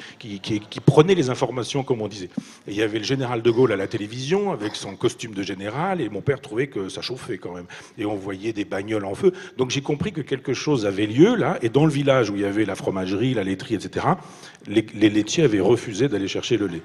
B: prenait les informations, comme on disait. Et il y avait le général de Gaulle à la télévision avec son costume de général et mon père trouvait que ça chauffait quand même. Et on voyait des bagnoles en feu. Donc j'ai compris que quelque chose avait lieu là. Et dans le village où il y avait la fromagerie, la laiterie, etc., les laitiers avaient refusé d'aller chercher le lait.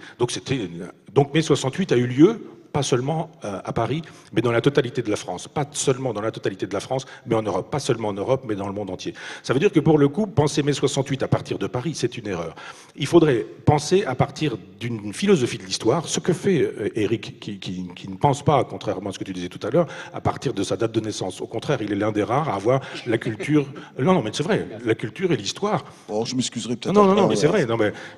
B: Donc mai 68 a eu lieu, pas seulement à Paris, mais dans la totalité de la France. Pas seulement dans la totalité de la France, mais en Europe. Pas seulement en Europe, mais dans le monde entier. Ça veut dire que pour le coup, penser mai 68 à partir de Paris, c'est une erreur. Il faudrait penser à partir d'une philosophie de l'histoire, ce que fait Éric, qui ne pense pas, contrairement à ce que tu disais tout à l'heure, à partir de sa date de naissance. Au contraire, il est l'un des rares à avoir la culture... Non, mais c'est vrai, la culture et l'histoire.
A: Bon, je m'excuserai peut-être.
B: Non, mais c'est vrai.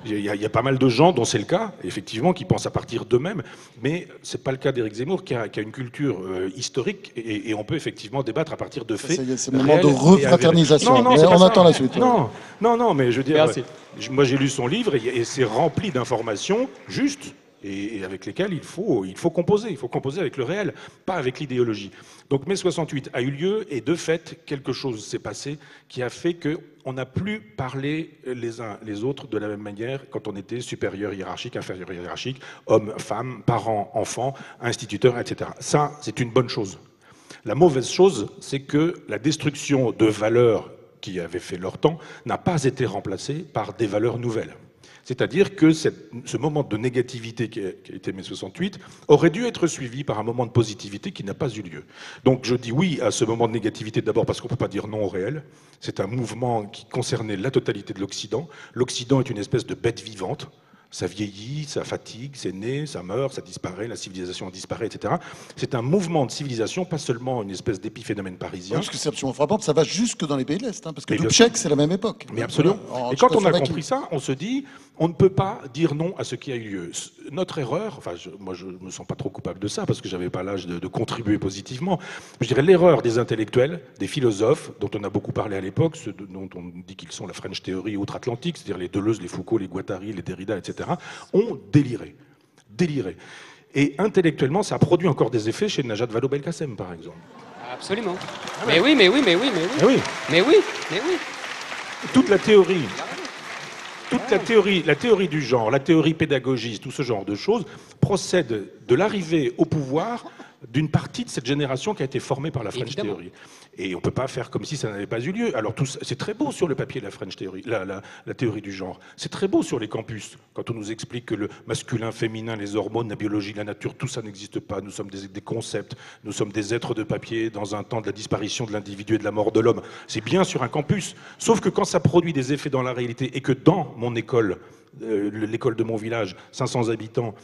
B: Il y a pas mal de gens dont c'est le cas, effectivement, qui pensent à partir d'eux-mêmes, mais c'est pas le cas d'Éric Zemmour qui a une culture historique et on peut effectivement débattre à partir de faits.
A: C'est le moment de refraternisation.
B: Non,
A: mais on attend la suite.
B: Non, mais je veux dire,
C: Merci.
B: moi j'ai lu son livre et c'est rempli d'informations justes et avec lesquelles il faut composer. Il faut composer avec le réel, pas avec l'idéologie. Donc mai 68 a eu lieu et de fait, quelque chose s'est passé qui a fait qu'on n'a plus parlé les uns les autres de la même manière quand on était supérieur hiérarchique, inférieur hiérarchique, homme, femme, parents, enfants, instituteurs, etc. Ça, c'est une bonne chose. La mauvaise chose, c'est que la destruction de valeurs qui avaient fait leur temps n'a pas été remplacée par des valeurs nouvelles. C'est-à-dire que ce moment de négativité qui a été mai 68 aurait dû être suivi par un moment de positivité qui n'a pas eu lieu. Donc je dis oui à ce moment de négativité d'abord parce qu'on ne peut pas dire non au réel. C'est un mouvement qui concernait la totalité de l'Occident. L'Occident est une espèce de bête vivante. Ça vieillit, ça fatigue, c'est né, ça meurt, ça disparaît, la civilisation disparaît, etc. C'est un mouvement de civilisation, pas seulement une espèce d'épiphénomène parisien.
A: Parce que c'est absolument frappant, ça va jusque dans les pays de l'Est, hein, parce que
B: Mais
A: Dubček, c'est la même époque.
B: Mais absolument.
A: Voilà.
B: Et quand on a compris ça, on se dit, on ne peut pas dire non à ce qui a eu lieu. Notre erreur, enfin, moi je me sens pas trop coupable de ça, parce que j'avais pas l'âge de contribuer positivement, je dirais l'erreur des intellectuels, des philosophes, dont on a beaucoup parlé à l'époque, ceux dont on dit qu'ils sont la French Theory outre-Atlantique, c'est-à-dire les Deleuze, les Foucault, les Guattari, les Derrida, etc., ont déliré. Et intellectuellement, ça a produit encore des effets chez Najat Vallaud-Belkacem, par exemple.
C: Absolument.
B: Ah ouais.
C: Mais oui.
B: Toute la théorie, la théorie du genre, la théorie pédagogique, tout ce genre de choses, procède de l'arrivée au pouvoir d'une partie de cette génération qui a été formée par la French Theory. Et on ne peut pas faire comme si ça n'avait pas eu lieu. Alors c'est très beau sur le papier la French Theory, la théorie du genre. C'est très beau sur les campus, quand on nous explique que le masculin, féminin, les hormones, la biologie, la nature, tout ça n'existe pas. Nous sommes des concepts, nous sommes des êtres de papier dans un temps de la disparition de l'individu et de la mort de l'homme. C'est bien sur un campus. Sauf que quand ça produit des effets dans la réalité et que dans mon école, l'école de mon village, 500 habitants,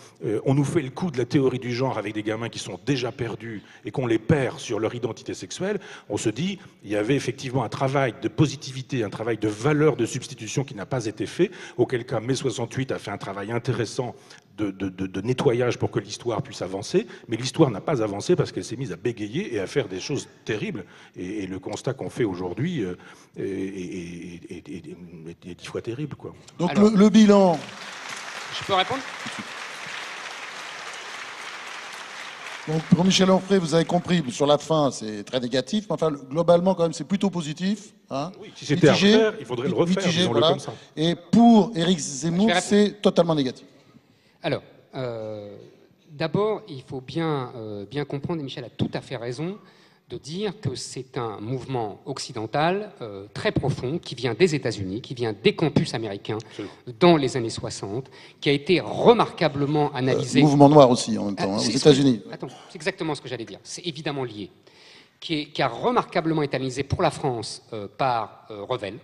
B: on nous fait le coup de la théorie du genre avec des gamins qui sont déjà perdus et qu'on les perd sur leur identité sexuelle, on se dit, il y avait effectivement un travail de positivité, un travail de valeur de substitution qui n'a pas été fait, auquel cas mai 68 a fait un travail intéressant de nettoyage pour que l'histoire puisse avancer, mais l'histoire n'a pas avancé parce qu'elle s'est mise à bégayer et à faire des choses terribles. Et le constat qu'on fait aujourd'hui est 10 fois terrible, quoi.
A: Donc alors, le bilan...
C: Je peux répondre ?
A: Donc pour Michel Onfray, vous avez compris, sur la fin, c'est très négatif, mais enfin, globalement, quand même, c'est plutôt positif. Hein.
B: Oui, si c'était à refaire, il faudrait le refaire, disons-le
A: voilà.
B: comme ça.
A: Et pour Éric Zemmour, c'est totalement négatif.
C: Alors, d'abord, il faut bien comprendre, et Michel a tout à fait raison, de dire que c'est un mouvement occidental très profond qui vient des États-Unis, qui vient des campus américains dans les années 60, qui a été remarquablement analysé.
A: Mouvement noir aussi en même temps, aux États-Unis.
C: Attends, c'est exactement ce que j'allais dire. C'est évidemment lié. Qui a remarquablement été analysé pour la France par Revel,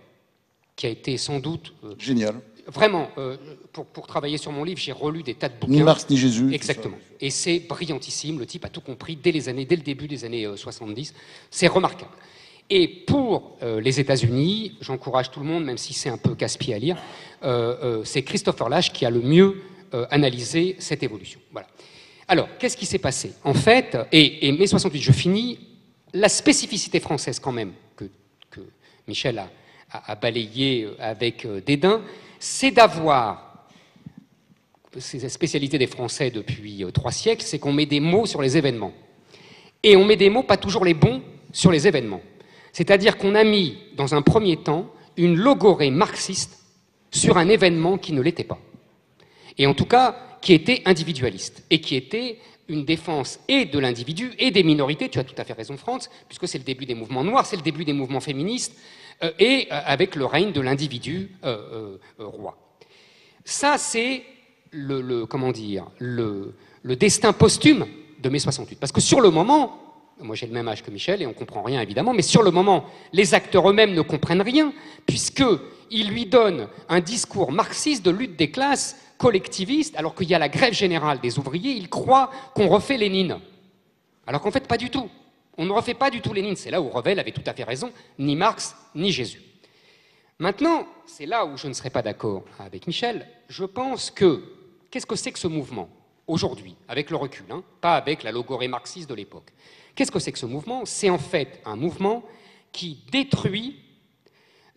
C: qui a été sans doute
A: génial.
C: Vraiment, pour travailler sur mon livre, j'ai relu des tas de bouquins.
A: Ni Marx ni Jésus.
C: Exactement. Et c'est brillantissime. Le type a tout compris dès le début des années 70. C'est remarquable. Et pour les États-Unis, j'encourage tout le monde, même si c'est un peu casse-pied à lire, c'est Christopher Lasch qui a le mieux analysé cette évolution. Voilà. Alors, qu'est-ce qui s'est passé? En fait, et mai 68, je finis, la spécificité française quand même, que Michel a balayé avec dédain, c'est d'avoir, c'est la spécialité des Français depuis 3 siècles, c'est qu'on met des mots sur les événements. Et on met des mots, pas toujours les bons, sur les événements. C'est-à-dire qu'on a mis, dans un premier temps, une logorrhée marxiste sur un événement qui ne l'était pas. Et en tout cas, qui était individualiste, et qui était une défense et de l'individu et des minorités, tu as tout à fait raison, Franz, puisque c'est le début des mouvements noirs, c'est le début des mouvements féministes, et avec le règne de l'individu roi. Ça, c'est comment dire, le destin posthume de mai 68. Parce que sur le moment, moi j'ai le même âge que Michel et on ne comprend rien évidemment, mais sur le moment, les acteurs eux-mêmes ne comprennent rien, puisqu'ils lui donnent un discours marxiste de lutte des classes collectiviste, alors qu'il y a la grève générale des ouvriers, ils croient qu'on refait Lénine. Alors qu'en fait, pas du tout. On ne refait pas du tout Lénine. C'est là où Revel avait tout à fait raison, ni Marx, ni Jésus. Maintenant, c'est là où je ne serai pas d'accord avec Michel. Je pense que, qu'est-ce que c'est que ce mouvement, aujourd'hui, avec le recul, hein, pas avec la logorrhée marxiste de l'époque. Qu'est-ce que c'est que ce mouvement? C'est en fait un mouvement qui détruit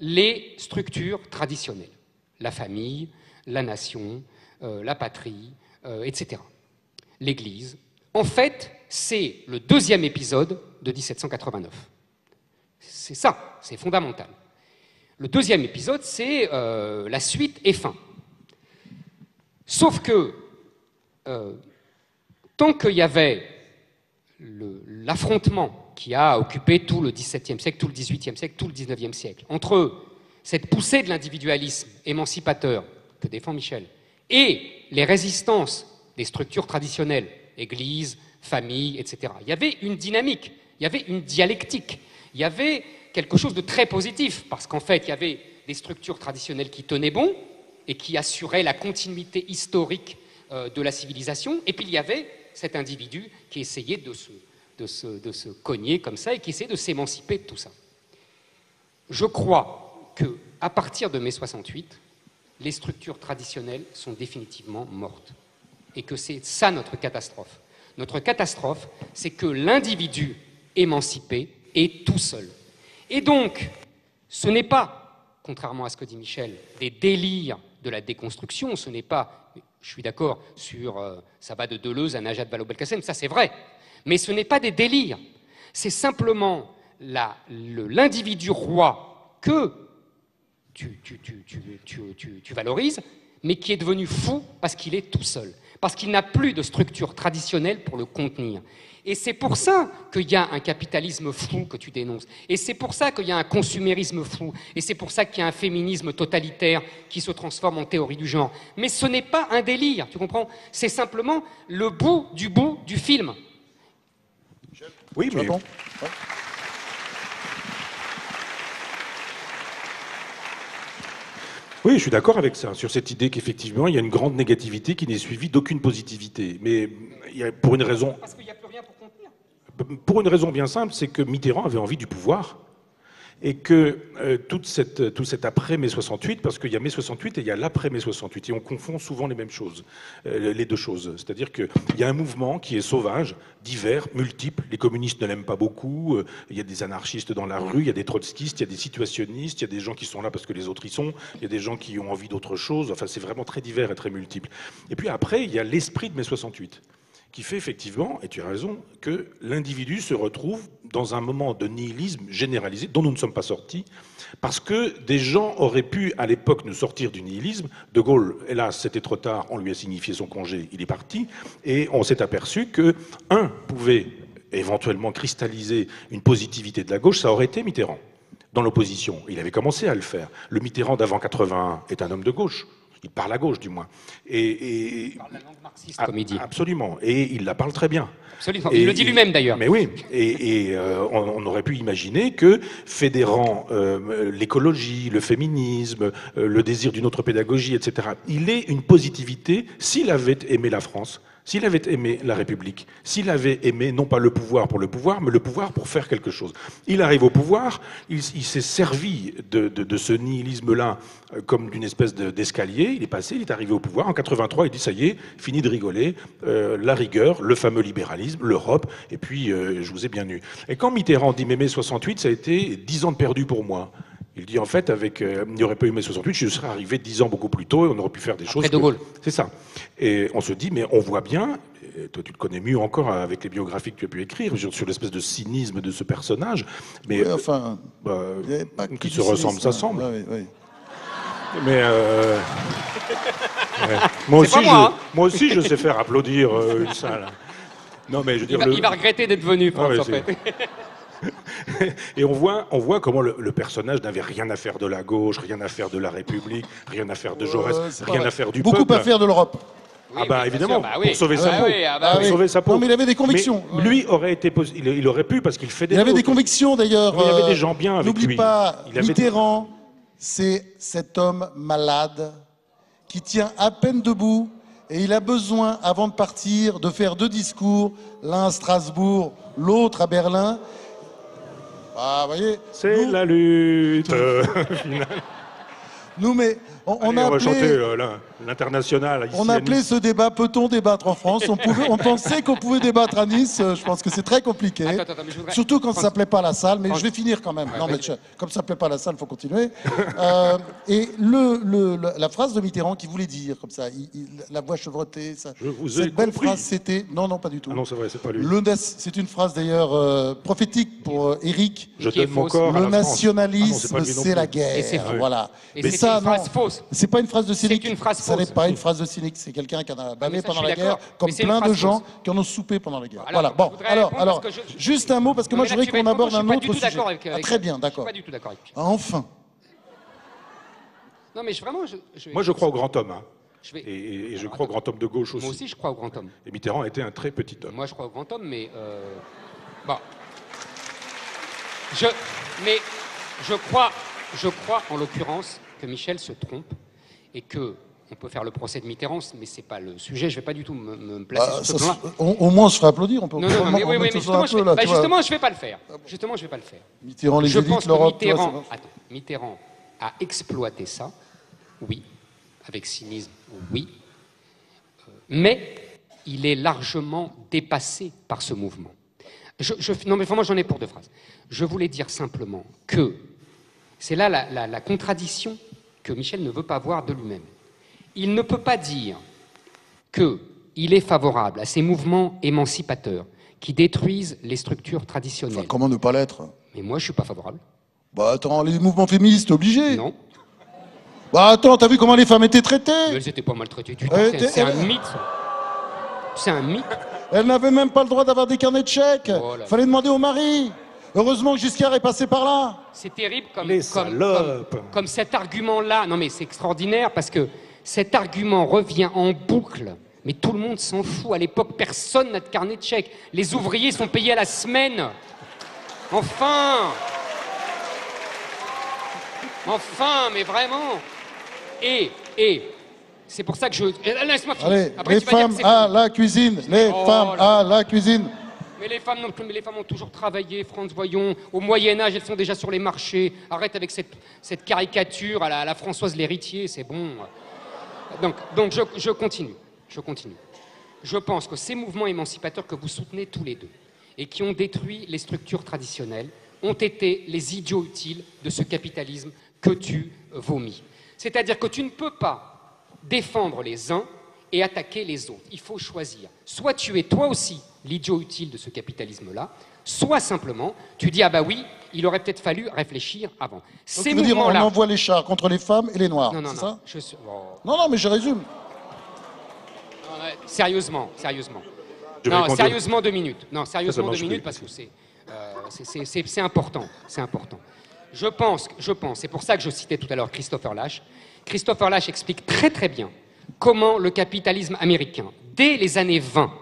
C: les structures traditionnelles. La famille, la nation, la patrie, etc. L'Église. En fait, c'est le deuxième épisode de 1789. C'est ça, c'est fondamental. Le deuxième épisode, c'est la suite et fin. Sauf que, tant qu'il y avait l'affrontement qui a occupé tout le XVIIe siècle, tout le XVIIIe siècle, tout le XIXe siècle, entre cette poussée de l'individualisme émancipateur que défend Michel, et les résistances des structures traditionnelles, église, famille, etc. Il y avait une dynamique, il y avait une dialectique, il y avait quelque chose de très positif, parce qu'en fait, il y avait des structures traditionnelles qui tenaient bon et qui assuraient la continuité historique de la civilisation, et puis il y avait cet individu qui essayait de se cogner comme ça et qui essayait de s'émanciper de tout ça. Je crois qu'à partir de mai 68, les structures traditionnelles sont définitivement mortes. Et que c'est ça notre catastrophe. Notre catastrophe, c'est que l'individu émancipé est tout seul. Et donc, ce n'est pas, contrairement à ce que dit Michel, des délires de la déconstruction, ce n'est pas, je suis d'accord sur, ça va de Deleuze à Najat Vallaud-Belkacem, ça c'est vrai, mais ce n'est pas des délires, c'est simplement l'individu roi que tu valorises, mais qui est devenu fou parce qu'il est tout seul, parce qu'il n'a plus de structure traditionnelle pour le contenir. Et c'est pour ça qu'il y a un capitalisme fou que tu dénonces, et c'est pour ça qu'il y a un consumérisme fou, et c'est pour ça qu'il y a un féminisme totalitaire qui se transforme en théorie du genre. Mais ce n'est pas un délire, tu comprends? C'est simplement le bout du film.
B: Oui, mais...
A: Bon.
B: Oui, je suis d'accord avec ça, sur cette idée qu'effectivement, il y a une grande négativité qui n'est suivie d'aucune positivité. Mais pour une raison...
C: Parce qu'il n'y a plus rien pour contenir.
B: Pour une raison bien simple, c'est que Mitterrand avait envie du pouvoir, et que tout cet après mai 68, parce qu'il y a mai 68 et il y a l'après mai 68, et on confond souvent les mêmes choses, les deux choses. C'est-à-dire qu'il y a un mouvement qui est sauvage, divers, multiple. Les communistes ne l'aiment pas beaucoup, il y a des anarchistes dans la rue, il y a des trotskistes, il y a des situationnistes, il y a des gens qui sont là parce que les autres y sont, il y a des gens qui ont envie d'autre chose. Enfin, c'est vraiment très divers et très multiple. Et puis après, il y a l'esprit de mai 68. qui fait effectivement, et tu as raison, que l'individu se retrouve dans un moment de nihilisme généralisé dont nous ne sommes pas sortis, parce que des gens auraient pu à l'époque nous sortir du nihilisme. De Gaulle, hélas, c'était trop tard, on lui a signifié son congé, il est parti, et on s'est aperçu que un pouvait éventuellement cristalliser une positivité de la gauche, ça aurait été Mitterrand, dans l'opposition. Il avait commencé à le faire. Le Mitterrand d'avant 81 est un homme de gauche. Il parle à gauche, du moins.
C: Il parle la langue marxiste, comme il dit.
B: Absolument. Et il la parle très bien.
C: Absolument. Il le dit lui-même, d'ailleurs.
B: Mais oui. On aurait pu imaginer que, fédérant l'écologie, le féminisme, le désir d'une autre pédagogie, etc., il ait une positivité s'il avait aimé la France, s'il avait aimé la République, s'il avait aimé non pas le pouvoir pour le pouvoir, mais le pouvoir pour faire quelque chose. Il arrive au pouvoir, il s'est servi de ce nihilisme-là comme d'une espèce d'escalier, il est passé, il est arrivé au pouvoir. En 83, il dit ça y est, fini de rigoler, la rigueur, le fameux libéralisme, l'Europe, et puis je vous ai bien eu. Et quand Mitterrand dit mai 68, ça a été 10 ans de perdu pour moi. Il dit en fait, il n'y aurait pas eu mai 68, je serais arrivé 10 ans beaucoup plus tôt et on aurait pu faire des choses.
C: Après De Gaulle.
B: C'est ça. Et on se dit, mais on voit bien, et toi tu le connais mieux encore avec les biographies que tu as pu écrire, sur l'espèce de cynisme de ce personnage, mais
A: Oui, enfin,
B: qui se ressemble, ça semble.
A: Oui, oui.
B: Mais ouais. Moi aussi, je sais faire applaudir une salle. Non, mais je veux dire,
C: Il va regretter d'être venu, France, en fait.
B: Et on voit comment le personnage n'avait rien à faire de la gauche, rien à faire de la République, rien à faire de Jaurès, rien à faire du peuple.
A: Beaucoup à faire de l'Europe.
C: Oui,
B: évidemment,
C: sûr, oui.
B: pour sauver sa peau. Pour sauver sa peau.
A: Non, mais il avait des convictions.
B: Mais lui il aurait pu parce qu'il fait des.
A: Il avait des convictions d'ailleurs.
B: Il y avait des gens bien avec lui.
A: N'oublie pas,
B: Il avait
A: Mitterrand, c'est cet homme malade qui tient à peine debout et il a besoin, avant de partir, de faire 2 discours, l'un à Strasbourg, l'autre à Berlin. Ah, vous voyez.
B: C'est la lutte finale.
A: Nous, mais on a
B: va
A: appelé.
B: chanter l'international.
A: On a appelé ce débat peut-on débattre en France. On pensait qu'on pouvait débattre à Nice. Je pense que c'est très compliqué.
C: Attends, mais je voudrais...
A: Surtout quand ça ne plaît pas à la salle. Mais je vais finir quand même. Non, mais comme ça ne plaît pas à la salle, il faut continuer. Et la phrase de Mitterrand qui voulait dire, comme ça, la voix chevrotée, cette belle phrase, c'était. Non, pas du tout.
B: Ah non, c'est vrai, c'est pas lui.
A: C'est une phrase d'ailleurs prophétique pour Éric.
B: Je donne mon corps à
A: Le
B: la France.
A: nationalisme, c'est la guerre.
C: Et c'est faux.
A: Voilà.
C: Et
A: Mais
C: c'est
A: ça,
C: une phrase fausse.
A: c'est pas une phrase de cynique.
C: C'est une phrase
A: Ça n'est
C: fausse.
A: pas une phrase de cynique. C'est quelqu'un qui en a bâmé
C: ça,
A: pendant
C: je
A: la
C: suis
A: guerre,
C: d'accord.
A: comme
C: Mais c'est une
A: plein de
C: phrase
A: gens
C: fausse.
A: qui en ont soupé pendant la guerre.
C: Alors,
A: Voilà. Bon,
C: je voudrais répondre
A: alors,
C: parce que
A: juste un mot parce que
C: Non,
A: moi
C: mais
A: je
C: là,
A: voudrais
C: tu vas
A: qu'on
C: être
A: aborde
C: content,
A: un
C: je suis
A: autre
C: pas du tout
A: sujet.
C: d'accord avec-
A: Ah, très bien,
C: Je
A: d'accord.
C: suis pas du tout d'accord avec lui.
A: Enfin.
C: Non, mais vraiment,
B: Moi, je crois au grand homme. Hein.
C: Je vais...
B: Et je crois au grand homme de gauche aussi.
C: Moi aussi, je crois au grand homme.
B: Et Mitterrand était un très petit homme.
C: Moi, je crois au grand homme, mais... Bon. Mais je crois, en l'occurrence, que Michel se trompe et que on peut faire le procès de Mitterrand, mais c'est pas le sujet. Je vais pas du tout me placer sur ce plan-là.
A: Au moins, on se fait applaudir. On peut
C: Non, mais oui, mais justement, je vais pas le faire. Justement, je vais pas le faire.
A: Mitterrand, les
C: Je
A: élites,
C: pense que
A: l'Europe.
C: Mitterrand a exploité ça, oui, avec cynisme, oui, mais il est largement dépassé par ce mouvement. Non, mais vraiment, j'en ai pour 2 phrases. Je voulais dire simplement que c'est là la contradiction que Michel ne veut pas voir de lui-même. Il ne peut pas dire qu'il est favorable à ces mouvements émancipateurs qui détruisent les structures traditionnelles.
A: Enfin, comment ne pas l'être?
C: Mais moi, je suis pas favorable.
A: Bah attends, les mouvements féministes, obligés.
C: Non.
A: Bah attends, t'as vu comment les femmes étaient
C: Mais
A: traitées?
C: elles étaient pas maltraitées du tout. C'est un mythe. C'est un mythe.
A: Elles n'avaient même pas le droit d'avoir des carnets de chèques.
C: Oh là.
A: Fallait demander au mari. Heureusement que Giscard est passé par là.
C: C'est terrible comme cet argument-là. Non mais c'est extraordinaire parce que cet argument revient en boucle. Mais tout le monde s'en fout. À l'époque, personne n'a de carnet de chèques. Les ouvriers sont payés à la semaine. Enfin, mais vraiment. Et c'est pour ça que je... Laisse-moi finir.
A: Allez,
C: Après,
A: les
C: tu vas dire
A: femmes
C: que c'est
A: à
C: fini.
A: la cuisine. Les
C: Oh
A: femmes
C: là.
A: à la cuisine.
C: Mais les femmes ont toujours travaillé, France, voyons. Au Moyen-Âge, elles sont déjà sur les marchés. Arrête avec cette caricature à la Françoise l'héritier, c'est bon. Donc je continue. Je pense que ces mouvements émancipateurs que vous soutenez tous les deux et qui ont détruit les structures traditionnelles ont été les idiots utiles de ce capitalisme que tu vomis. C'est-à-dire que tu ne peux pas défendre les uns et attaquer les autres. Il faut choisir. Soit tu es toi aussi l'idiot utile de ce capitalisme-là, soit simplement tu dis, ah bah oui, il aurait peut-être fallu réfléchir avant.
A: Donc,
C: Ces
A: tu veux dire on
C: mouvements-là...
A: envoie les chars contre les femmes et les noirs,
C: Non,
A: c'est ça?
C: oh.
A: Non, mais je résume.
C: Non, sérieusement.
B: Je vais
C: Non,
B: répondre.
C: sérieusement 2 minutes. Non, sérieusement 2
B: marche
C: minutes
B: plus.
C: parce que c'est important. C'est important. Je pense, c'est pour ça que je citais tout à l'heure Christopher Lasch. Christopher Lasch explique très très bien comment le capitalisme américain, dès les années 20,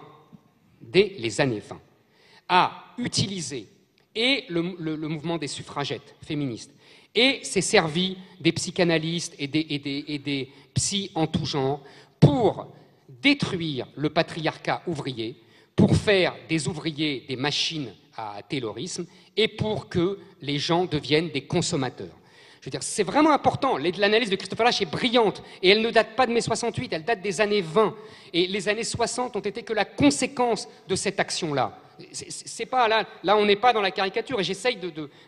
C: a utilisé et le mouvement des suffragettes féministes et s'est servi des psychanalystes et des psys en tout genre pour détruire le patriarcat ouvrier, pour faire des ouvriers des machines à taylorisme et pour que les gens deviennent des consommateurs. Je veux dire, c'est vraiment important. L'analyse de Christopher Lasch est brillante et elle ne date pas de mai 68, elle date des années 20. Et les années 60 ont été que la conséquence de cette action-là. C'est pas là, on n'est pas dans la caricature et j'essaye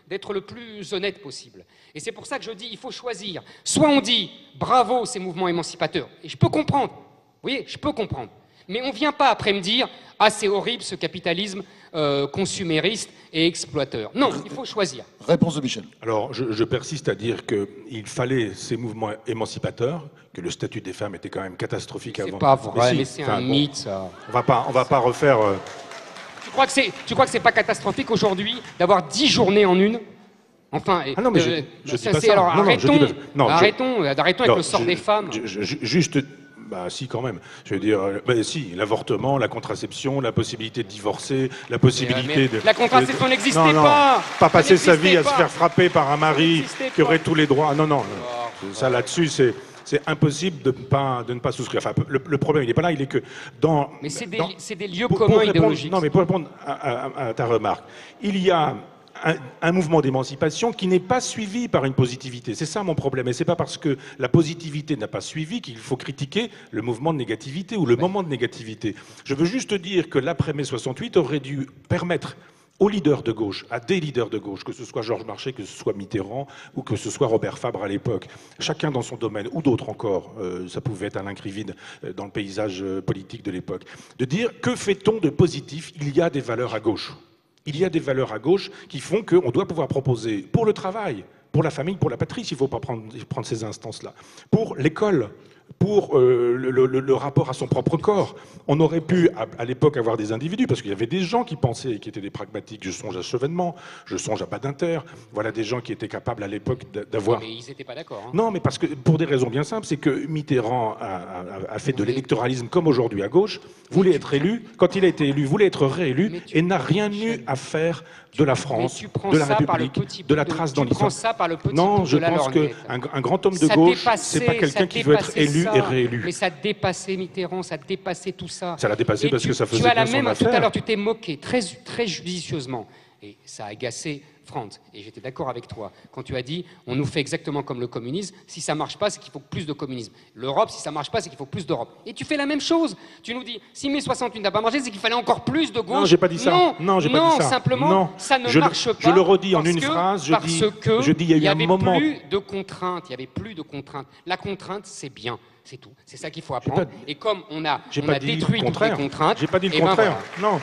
C: d'être le plus honnête possible. Et c'est pour ça que je dis, il faut choisir. Soit on dit bravo ces mouvements émancipateurs, et je peux comprendre. Vous voyez, je peux comprendre. Mais on ne vient pas après me dire « Ah, c'est horrible ce capitalisme consumériste et exploiteur ». Non, il faut choisir.
A: Réponse de Michel.
B: Alors, je persiste à dire qu'il fallait ces mouvements émancipateurs, que le statut des femmes était quand même catastrophique avant.
C: C'est pas vrai,
B: si,
C: mais c'est
B: enfin,
C: un mythe, ça.
B: On va pas refaire...
C: Tu crois que c'est pas catastrophique aujourd'hui d'avoir 10 journées en une? Enfin,
B: Ah non, mais je dis pas ça.
C: Alors,
B: Non, non, je dis pas ça. Non,
C: arrêtons avec
B: non,
C: le sort des femmes.
B: Juste... Bah si quand même. Je veux dire, si, l'avortement, la contraception, la possibilité de divorcer, la possibilité de...
C: La contraception n'existait
B: non,
C: pas.
B: Pas passer
C: Ça
B: sa vie à
C: n'existait
B: se
C: pas.
B: faire frapper par un mari
C: n'existait
B: qui aurait
C: pas.
B: tous les droits. Non, ça là-dessus, c'est impossible de ne pas souscrire. Enfin, le problème, il n'est pas là, il est que dans...
C: Mais c'est des lieux
B: pour
C: communs
B: répondre-
C: idéologiques.
B: Non, mais pour répondre à ta remarque, il y a un mouvement d'émancipation qui n'est pas suivi par une positivité. C'est ça mon problème. Et c'est pas parce que la positivité n'a pas suivi qu'il faut critiquer le mouvement de négativité ou le moment de négativité. Je veux juste dire que l'après-mai 68 aurait dû permettre aux leaders de gauche, à des leaders de gauche, que ce soit Georges Marchais, que ce soit Mitterrand ou que ce soit Robert Fabre à l'époque, chacun dans son domaine, ou d'autres encore, ça pouvait être Alain Krivine dans le paysage politique de l'époque, de dire que fait-on de positif? Il y a des valeurs à gauche. Il y a des valeurs à gauche qui font qu'on doit pouvoir proposer pour le travail, pour la famille, pour la patrie, s'il ne faut pas prendre ces instances-là, pour l'école, pour le rapport à son propre corps. On aurait pu, à l'époque, avoir des individus, parce qu'il y avait des gens qui pensaient et qui étaient des pragmatiques. Je songe à Chevènement, je songe à Badinter. Voilà des gens qui étaient capables, à l'époque, d'avoir...
C: Mais ils n'étaient pas d'accord. Hein.
B: Non, mais parce que, pour des raisons bien simples, c'est que Mitterrand a fait de l'électoralisme comme aujourd'hui à gauche, voulait être élu, quand il a été élu, voulait être réélu, et n'a rien eu à faire de la France, de la République, de la trace dans l'histoire.
C: Tu prends ça par le petit
B: Non,
C: bout
B: je
C: de la
B: pense
C: lorgnette.
B: qu'un grand homme de gauche, c'est pas quelqu'un qui veut être élu et réélu.
C: Mais ça dépassait Mitterrand, ça dépassait tout ça.
B: Ça l'a dépassé parce que ça faisait
C: Tu as la
B: bien son
C: même, tout à
B: affaire.
C: l'heure, tu t'es moqué très judicieusement. Et ça a agacé Franz. Et j'étais d'accord avec toi. Quand tu as dit, on nous fait exactement comme le communisme. Si ça marche pas, c'est qu'il faut plus de communisme. L'Europe, si ça marche pas, c'est qu'il faut plus d'Europe. Et tu fais la même chose. Tu nous dis, si mai 68 n'a pas marché, c'est qu'il fallait encore plus de gauche.
B: Non, j'ai pas dit ça. Non, j'ai pas dit ça.
C: Simplement,
B: Non.
C: ça ne
B: Je le-
C: marche pas.
B: je le redis en
C: parce
B: une
C: que-
B: phrase, je
C: parce
B: dis,
C: que
B: il y a eu un
C: avait
B: moment-
C: plus de contraintes. Il y avait plus de contraintes. La contrainte, c'est bien. C'est tout. C'est ça qu'il faut apprendre.
B: pas-
C: Et comme on a
B: J'ai pas dit
C: détruit
B: le
C: toutes les
B: contraire.
C: contraintes,
B: J'ai pas dit le
C: eh ben
B: contraire.
C: voilà.
B: Non.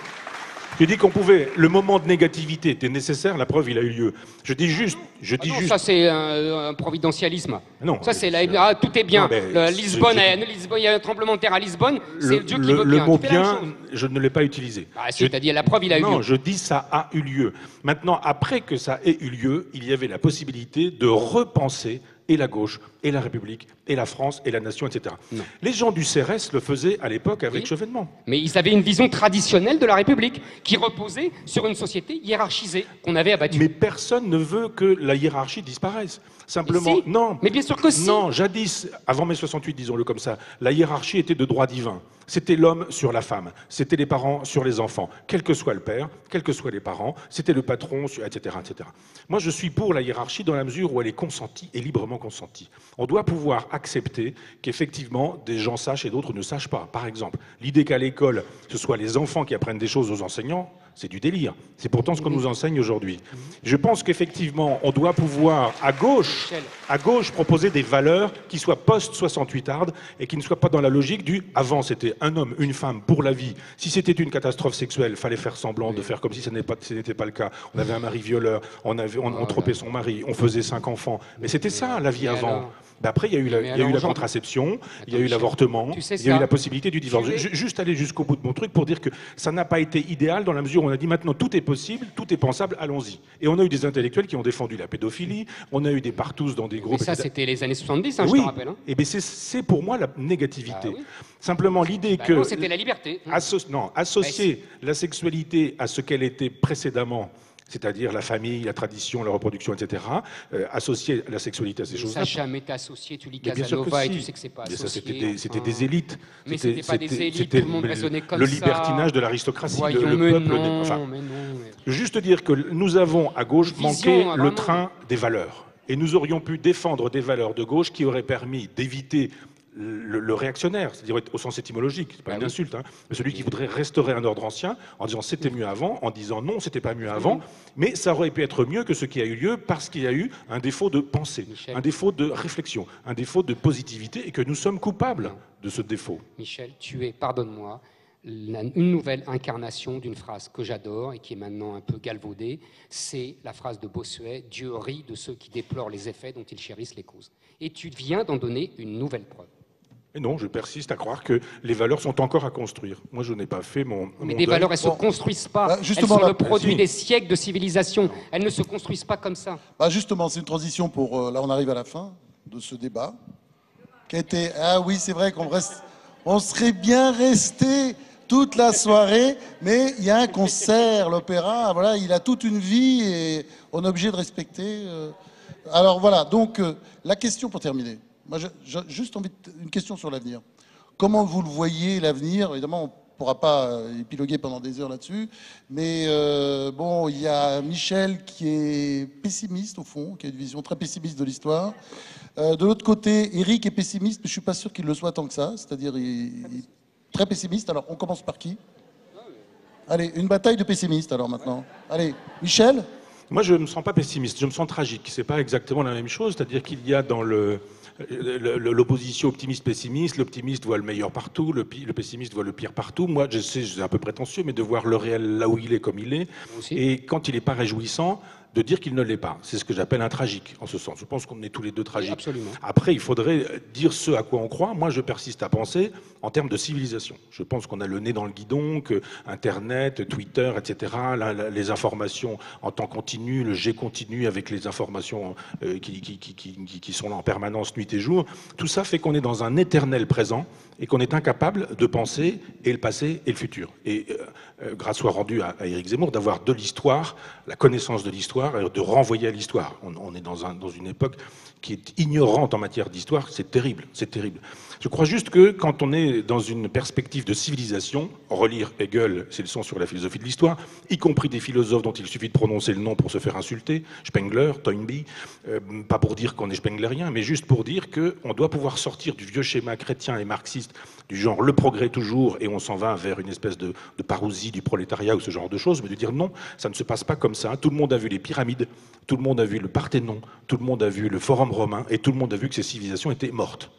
B: J'ai dit qu'on pouvait. Le moment de négativité était nécessaire. La preuve, il a eu lieu. Je dis juste.
C: Ah non, ça c'est un providentialisme.
B: Non,
C: ça c'est
B: mais-
C: tout est bien.
B: Non, mais
C: Lisbonne,
B: je-
C: il y a un tremblement de terre à Lisbonne, c'est Dieu qui veut
B: le
C: bien.
B: mot
C: Tu fais la même
B: bien,
C: chose.
B: je ne l'ai pas utilisé.
C: Ah si, t'as dit la preuve, il a eu
B: Non,
C: lieu.
B: je dis ça a eu lieu. Maintenant, après que ça ait eu lieu, il y avait la possibilité de repenser et la gauche, et la République, et la France, et la nation, etc.
C: Non.
B: Les gens du CRS le faisaient à l'époque avec
C: Oui.
B: Chevènement.
C: Mais ils avaient une vision traditionnelle de la République qui reposait sur une société hiérarchisée qu'on avait abattue.
B: Mais personne ne veut que la hiérarchie disparaisse. Simplement,
C: Si.
B: non.
C: Mais bien sûr que si.
B: Non, jadis, avant mai 68, disons-le comme ça, la hiérarchie était de droit divin. C'était l'homme sur la femme, c'était les parents sur les enfants, quel que soit le père, quels que soient les parents, c'était le patron, etc., etc. Moi, je suis pour la hiérarchie dans la mesure où elle est consentie et librement consentie. On doit pouvoir accepter qu'effectivement, des gens sachent et d'autres ne sachent pas. Par exemple, l'idée qu'à l'école, ce soit les enfants qui apprennent des choses aux enseignants, C'est du délire. C'est pourtant ce qu'on nous enseigne aujourd'hui. Je pense qu'effectivement, on doit pouvoir, à gauche, proposer des valeurs qui soient post-68 hard et qui ne soient pas dans la logique du « avant, c'était un homme, une femme, pour la vie. Si c'était une catastrophe sexuelle, fallait faire semblant de faire comme si ce n'était pas le cas. On avait un mari violeur, on trompait son mari, on faisait 5 enfants. Mais c'était ça, la vie avant. Après, il y a eu la contraception, il y a eu l'avortement, il y a eu la possibilité du divorce. Juste aller jusqu'au bout de mon truc pour dire que ça n'a pas été idéal dans la mesure où on a dit maintenant tout est possible, tout est pensable, allons-y. Et on a eu des intellectuels qui ont défendu la pédophilie, on a eu des partous dans des groupes...
C: Mais ça, c'était les années 70, hein,
B: oui,
C: je te rappelle. Hein.
B: Et bien c'est pour moi la négativité. Simplement l'idée que...
C: Non, c'était la liberté.
B: Associer la sexualité à ce qu'elle était précédemment, c'est-à-dire la famille, la tradition, la reproduction, etc., associer la sexualité à ces choses-là.
C: Ça n'a jamais été associé, tu lis Casanova et tu sais que c'est pas associé.
B: C'était des élites.
C: Mais c'était pas des élites, tout le monde raisonnait comme ça.
B: Le libertinage de l'aristocratie,
C: Voyons,
B: le peuple...
C: mais non.
B: Juste dire que nous avons à gauche manqué le train des valeurs. Et nous aurions pu défendre des valeurs de gauche qui auraient permis d'éviter le réactionnaire, c'est-à-dire au sens étymologique, c'est pas une insulte, hein, mais celui qui voudrait restaurer un ordre ancien en disant c'était mieux avant, en disant non, c'était pas mieux avant, mais ça aurait pu être mieux que ce qui a eu lieu parce qu'il y a eu un défaut de pensée, un défaut de réflexion, un défaut de positivité et que nous sommes coupables de ce défaut.
C: Michel, tu es, pardonne-moi, une nouvelle incarnation d'une phrase que j'adore et qui est maintenant un peu galvaudée, c'est la phrase de Bossuet « Dieu rit de ceux qui déplorent les effets dont ils chérissent les causes ». Et tu viens d'en donner une nouvelle preuve.
B: Et non, je persiste à croire que les valeurs sont encore à construire. Moi, je n'ai pas fait mon
C: Mais des valeurs, elles ne se construisent pas. Elles sont le produit des siècles de civilisation. Elles ne se construisent pas comme ça.
A: Justement, c'est une transition pour... là, on arrive à la fin de ce débat. Qui a été... Ah oui, c'est vrai on serait bien resté toute la soirée, mais il y a un concert, l'opéra, voilà, il a toute une vie et on est obligé de respecter... Alors voilà, donc la question pour terminer. Moi, j'ai juste une question sur l'avenir. Comment vous le voyez, l'avenir? Évidemment, on ne pourra pas épiloguer pendant des heures là-dessus. Mais bon, il y a Michel qui est pessimiste, au fond, qui a une vision très pessimiste de l'histoire. De l'autre côté, Éric est pessimiste, mais je ne suis pas sûr qu'il le soit tant que ça. C'est-à-dire, il est très pessimiste. Alors, on commence par qui? Allez, une bataille de pessimistes, alors, maintenant. Allez, Michel?
B: Moi, je ne me sens pas pessimiste, je me sens tragique. Ce n'est pas exactement la même chose. C'est-à-dire qu'il y a dans l'opposition optimiste-pessimiste, l'optimiste voit le meilleur partout, le pessimiste voit le pire partout. Moi, je sais, c'est un peu prétentieux, mais de voir le réel là où il est, comme il est, et quand il n'est pas réjouissant, de dire qu'il ne l'est pas. C'est ce que j'appelle un tragique, en ce sens. Je pense qu'on est tous les deux tragiques.
C: Absolument.
B: Après, il faudrait dire ce à quoi on croit. Moi, je persiste à penser en termes de civilisation. Je pense qu'on a le nez dans le guidon, que Internet, Twitter, etc., les informations en temps continu, le jet continu avec les informations qui sont là en permanence, nuit et jour, tout ça fait qu'on est dans un éternel présent et qu'on est incapable de penser et le passé et le futur. Et grâce soit rendue à Éric Zemmour d'avoir de l'histoire, la connaissance de l'histoire, de renvoyer à l'histoire. On est dans une époque qui est ignorante en matière d'histoire, c'est terrible, c'est terrible. Je crois juste que quand on est dans une perspective de civilisation, relire Hegel, c'est le son sur la philosophie de l'histoire, y compris des philosophes dont il suffit de prononcer le nom pour se faire insulter, Spengler, Toynbee, pas pour dire qu'on est spenglerien, mais juste pour dire qu'on doit pouvoir sortir du vieux schéma chrétien et marxiste, du genre le progrès toujours, et on s'en va vers une espèce de parousie du prolétariat ou ce genre de choses, mais de dire non, ça ne se passe pas comme ça. Tout le monde a vu les pyramides, tout le monde a vu le Parthénon, tout le monde a vu le Forum romain, et tout le monde a vu que ces civilisations étaient mortes.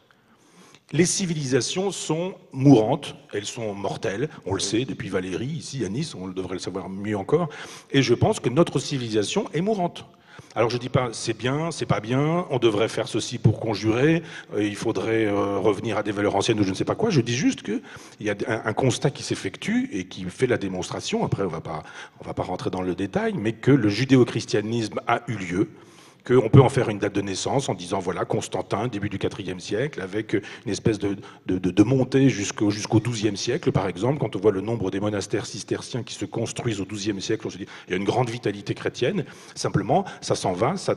B: Les civilisations sont mourantes, elles sont mortelles, on le sait depuis Valérie, ici à Nice, on devrait le savoir mieux encore, et je pense que notre civilisation est mourante. Alors je ne dis pas c'est bien, c'est pas bien, on devrait faire ceci pour conjurer, il faudrait revenir à des valeurs anciennes ou je ne sais pas quoi, je dis juste qu'il y a un constat qui s'effectue et qui fait la démonstration, après on va pas rentrer dans le détail, mais que le judéo-christianisme a eu lieu, qu'on peut en faire une date de naissance en disant voilà Constantin, début du IVe siècle, avec une espèce de montée jusqu'au XIIe siècle, par exemple, quand on voit le nombre des monastères cisterciens qui se construisent au XIIe siècle, on se dit il y a une grande vitalité chrétienne, simplement ça s'en va, ça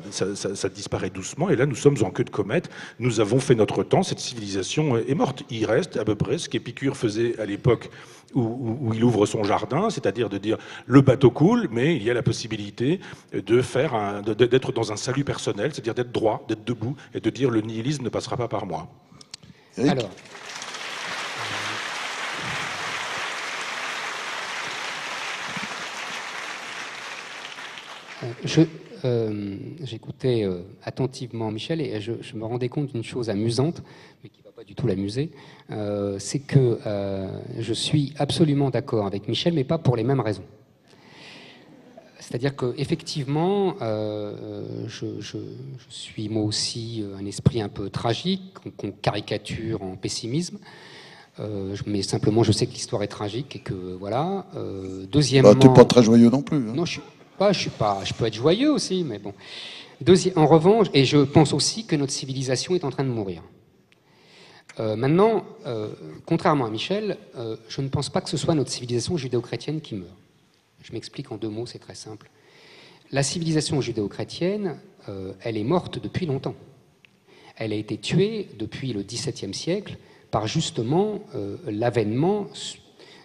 B: disparaît doucement, et là nous sommes en queue de comète, nous avons fait notre temps, cette civilisation est morte. Il reste à peu près ce qu'Épicure faisait à l'époque où il ouvre son jardin, c'est-à-dire de dire le bateau coule, mais il y a la possibilité d'être dans un salut personnel, c'est-à-dire d'être droit, d'être debout, et de dire le nihilisme ne passera pas par moi.
C: Alors, J'écoutais attentivement Michel et je me rendais compte d'une chose amusante, mais qui ne va pas du tout l'amuser, c'est que je suis absolument d'accord avec Michel, mais pas pour les mêmes raisons. C'est-à-dire qu'effectivement, je suis moi aussi un esprit un peu tragique, qu'on caricature en pessimisme. Mais simplement, je sais que l'histoire est tragique et que voilà. Deuxièmement,
A: t'es pas très joyeux non plus. Hein.
C: Non, je peux être joyeux aussi, mais bon. En revanche, et je pense aussi que notre civilisation est en train de mourir. Maintenant, contrairement à Michel, je ne pense pas que ce soit notre civilisation judéo-chrétienne qui meurt. Je m'explique en 2 mots, c'est très simple. La civilisation judéo-chrétienne, elle est morte depuis longtemps. Elle a été tuée depuis le XVIIe siècle par justement l'avènement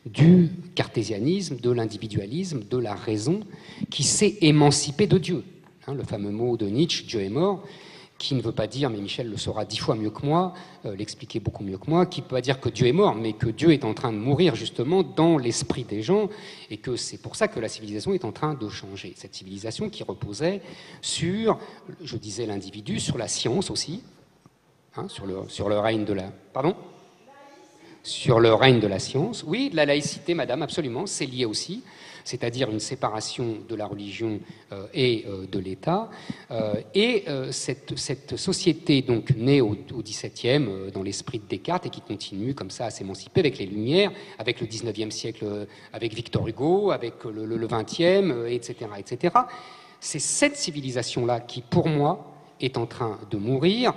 C: du cartésianisme, de l'individualisme, de la raison, qui s'est émancipée de Dieu. Hein, le fameux mot de Nietzsche, Dieu est mort, qui ne veut pas dire, mais Michel le saura 10 fois mieux que moi, l'expliquer beaucoup mieux que moi, qui ne peut pas dire que Dieu est mort, mais que Dieu est en train de mourir justement dans l'esprit des gens, et que c'est pour ça que la civilisation est en train de changer. Cette civilisation qui reposait sur, je disais l'individu, sur la science aussi, hein, sur le règne de la... Pardon ? Sur le règne de la science. Oui, de la laïcité, madame, absolument, c'est lié aussi, c'est-à-dire une séparation de la religion et de l'État. Cette société, donc, née au XVIIe, dans l'esprit de Descartes, et qui continue comme ça à s'émanciper avec les Lumières, avec le XIXe siècle, avec Victor Hugo, avec le XXe, etc., etc. C'est cette civilisation-là qui, pour moi, est en train de mourir.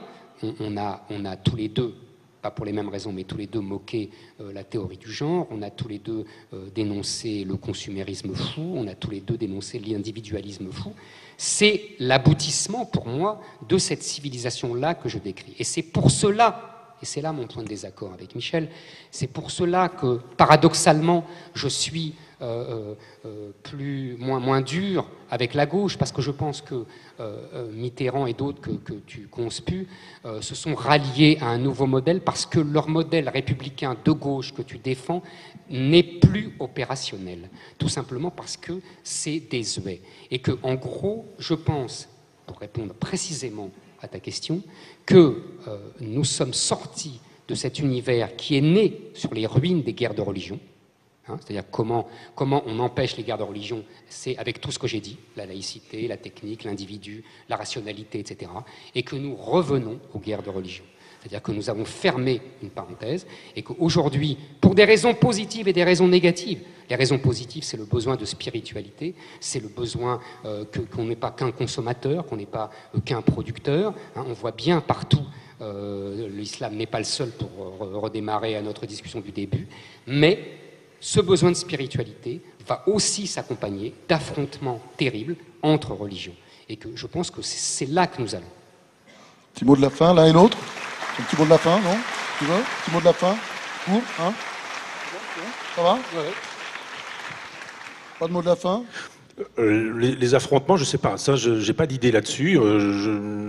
C: On a tous les deux, pas pour les mêmes raisons, mais tous les deux moqué la théorie du genre, on a tous les deux dénoncé le consumérisme fou, on a tous les deux dénoncé l'individualisme fou. C'est l'aboutissement, pour moi, de cette civilisation-là que je décris. Et c'est pour cela, et c'est là mon point de désaccord avec Michel, c'est pour cela que, paradoxalement, je suis moins dur avec la gauche, parce que je pense que Mitterrand et d'autres que tu conspues se sont ralliés à un nouveau modèle parce que leur modèle républicain de gauche que tu défends n'est plus opérationnel. Tout simplement parce que c'est désuet. Et que, en gros, je pense, pour répondre précisément à ta question, que nous sommes sortis de cet univers qui est né sur les ruines des guerres de religion. Hein, c'est-à-dire comment on empêche les guerres de religion, c'est avec tout ce que j'ai dit, la laïcité, la technique, l'individu, la rationalité, etc. Et que nous revenons aux guerres de religion. C'est-à-dire que nous avons fermé une parenthèse et qu'aujourd'hui, pour des raisons positives et des raisons négatives, les raisons positives, c'est le besoin de spiritualité, c'est le besoin qu'on n'est pas qu'un consommateur, qu'on n'est pas qu'un producteur. Hein, on voit bien partout, l'islam n'est pas le seul pour redémarrer à notre discussion du début, mais ce besoin de spiritualité va aussi s'accompagner d'affrontements terribles entre religions. Et que je pense que c'est là que nous allons.
A: Petit mot de la fin, l'un et l'autre. Un petit mot de la fin, non? Tu veux? Petit mot de la fin? Court, hein? Ça va? Ouais. Pas de mot de la fin?
B: Les affrontements, je sais pas. Ça, je n'ai pas d'idée là-dessus.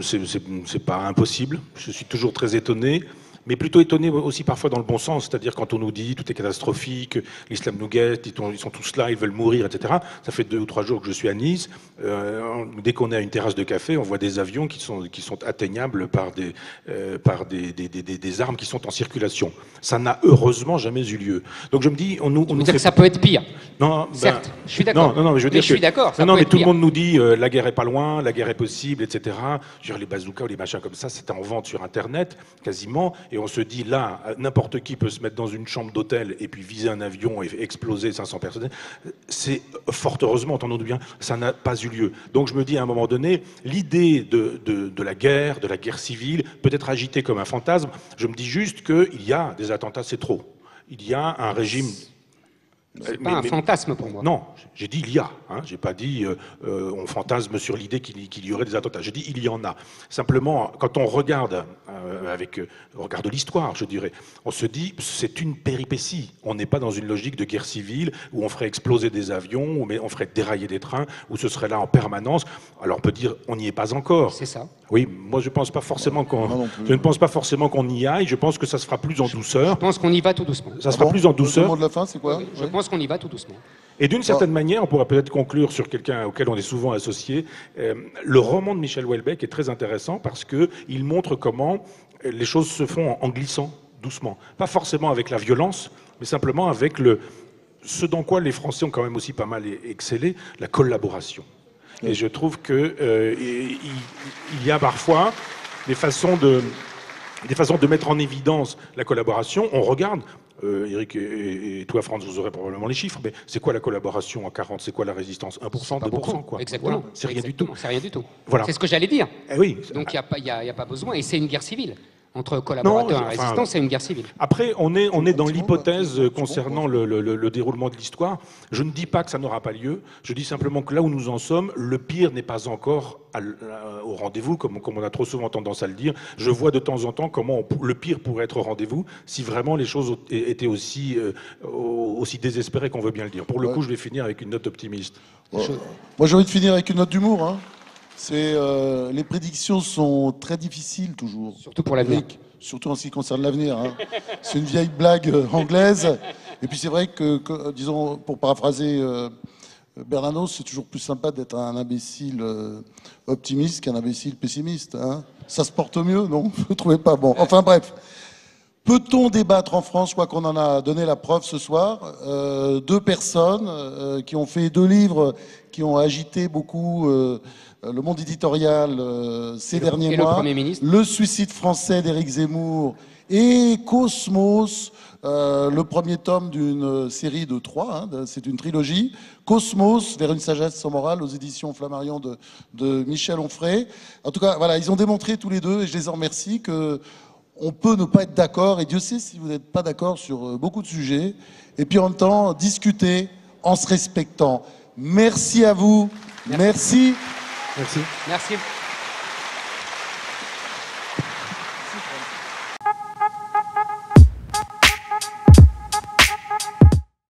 B: C'est pas impossible. Je suis toujours très étonné. Mais plutôt étonné aussi parfois dans le bon sens, c'est-à-dire quand on nous dit tout est catastrophique, l'islam nous guette, ils sont tous là, ils veulent mourir, etc. Ça fait 2 ou 3 jours que je suis à Nice. Dès qu'on est à une terrasse de café, on voit des avions qui sont atteignables par des armes qui sont en circulation. Ça n'a heureusement jamais eu lieu. Donc je me dis, on nous
C: dire que ça peut être pire.
B: Non,
C: certes, je suis d'accord.
B: Non, mais je veux dire
C: je suis d'accord.
B: Non, mais tout le monde nous dit la guerre est pas loin, la guerre est possible, etc. Je veux dire, les bazookas ou les machins comme ça, c'était en vente sur Internet quasiment. Et on se dit, là, n'importe qui peut se mettre dans une chambre d'hôtel et puis viser un avion et exploser 500 personnes. C'est, fort heureusement, entendons-nous bien, ça n'a pas eu lieu. Donc je me dis, à un moment donné, l'idée de la guerre civile, peut être agitée comme un fantasme. Je me dis juste qu'il y a des attentats, c'est trop. Il y a un régime...
C: C'est pas un fantasme pour moi.
B: Non, j'ai dit il y a. Hein, j'ai pas dit on fantasme sur l'idée qu'il y aurait des attentats. J'ai dit il y en a. Simplement, quand on regarde regarde l'histoire, je dirais, on se dit c'est une péripétie. On n'est pas dans une logique de guerre civile où on ferait exploser des avions, où on ferait dérailler des trains, où ce serait là en permanence. Alors on peut dire on n'y est pas encore.
C: C'est ça.
B: Oui, moi je pense pas forcément je ne pense pas forcément qu'on y aille. Je pense que ça se fera plus en douceur.
C: Je pense qu'on y va tout doucement.
B: Ça sera plus en douceur.
A: Le mot de la fin, c'est quoi?
C: Je pense pense qu'on y va tout doucement.
B: Et d'une certaine manière, on pourrait peut-être conclure sur quelqu'un auquel on est souvent associé. Le roman de Michel Houellebecq est très intéressant parce qu'il montre comment les choses se font en glissant doucement. Pas forcément avec la violence, mais simplement avec ce dans quoi les Français ont quand même aussi pas mal excellé, la collaboration. Et je trouve que il y a parfois des façons de mettre en évidence la collaboration. On regarde, Eric et toi, France, vous aurez probablement les chiffres, mais c'est quoi la collaboration en 40? C'est quoi la résistance? 1%, 2%, quoi.
C: Exactement.
B: Voilà, c'est rien du tout.
C: C'est rien du tout.
B: Voilà.
C: C'est ce que j'allais dire.
B: Eh oui.
C: Donc il n'y a pas besoin. Et c'est une guerre civile. Entre collaborateurs et résistants, c'est une guerre civile.
B: Après, on est dans l'hypothèse concernant le déroulement de l'histoire. Je ne dis pas que ça n'aura pas lieu. Je dis simplement que là où nous en sommes, le pire n'est pas encore au rendez-vous, comme on a trop souvent tendance à le dire. Je vois de temps en temps comment le pire pourrait être au rendez-vous si vraiment les choses étaient aussi désespérées qu'on veut bien le dire. Pour le coup, je vais finir avec une note optimiste.
A: Moi, j'ai envie de finir avec une note d'humour. Hein. Les prédictions sont très difficiles toujours.
C: Surtout pour l'avenir.
A: Surtout en ce qui concerne l'avenir. Hein. C'est une vieille blague anglaise. Et puis c'est vrai que, disons, pour paraphraser Bernanos, c'est toujours plus sympa d'être un imbécile optimiste qu'un imbécile pessimiste. Hein. Ça se porte mieux, non? Vous ne trouvez pas? Bon, enfin bref. Peut-on débattre en France, je crois qu'on en a donné la preuve ce soir, deux personnes qui ont fait 2 livres qui ont agité beaucoup le monde éditorial ces derniers mois.
C: Le Premier ministre.
A: Le suicide français d'Éric Zemmour et Cosmos, le premier tome d'une série de 3, hein, c'est une trilogie. Cosmos, vers une sagesse sans morale, aux éditions Flammarion de Michel Onfray. En tout cas, voilà, ils ont démontré tous les deux, et je les en remercie, que on peut ne pas être d'accord, et Dieu sait si vous n'êtes pas d'accord sur beaucoup de sujets, et puis en même temps discuter en se respectant. Merci à vous. Merci.
B: Merci.
C: Merci.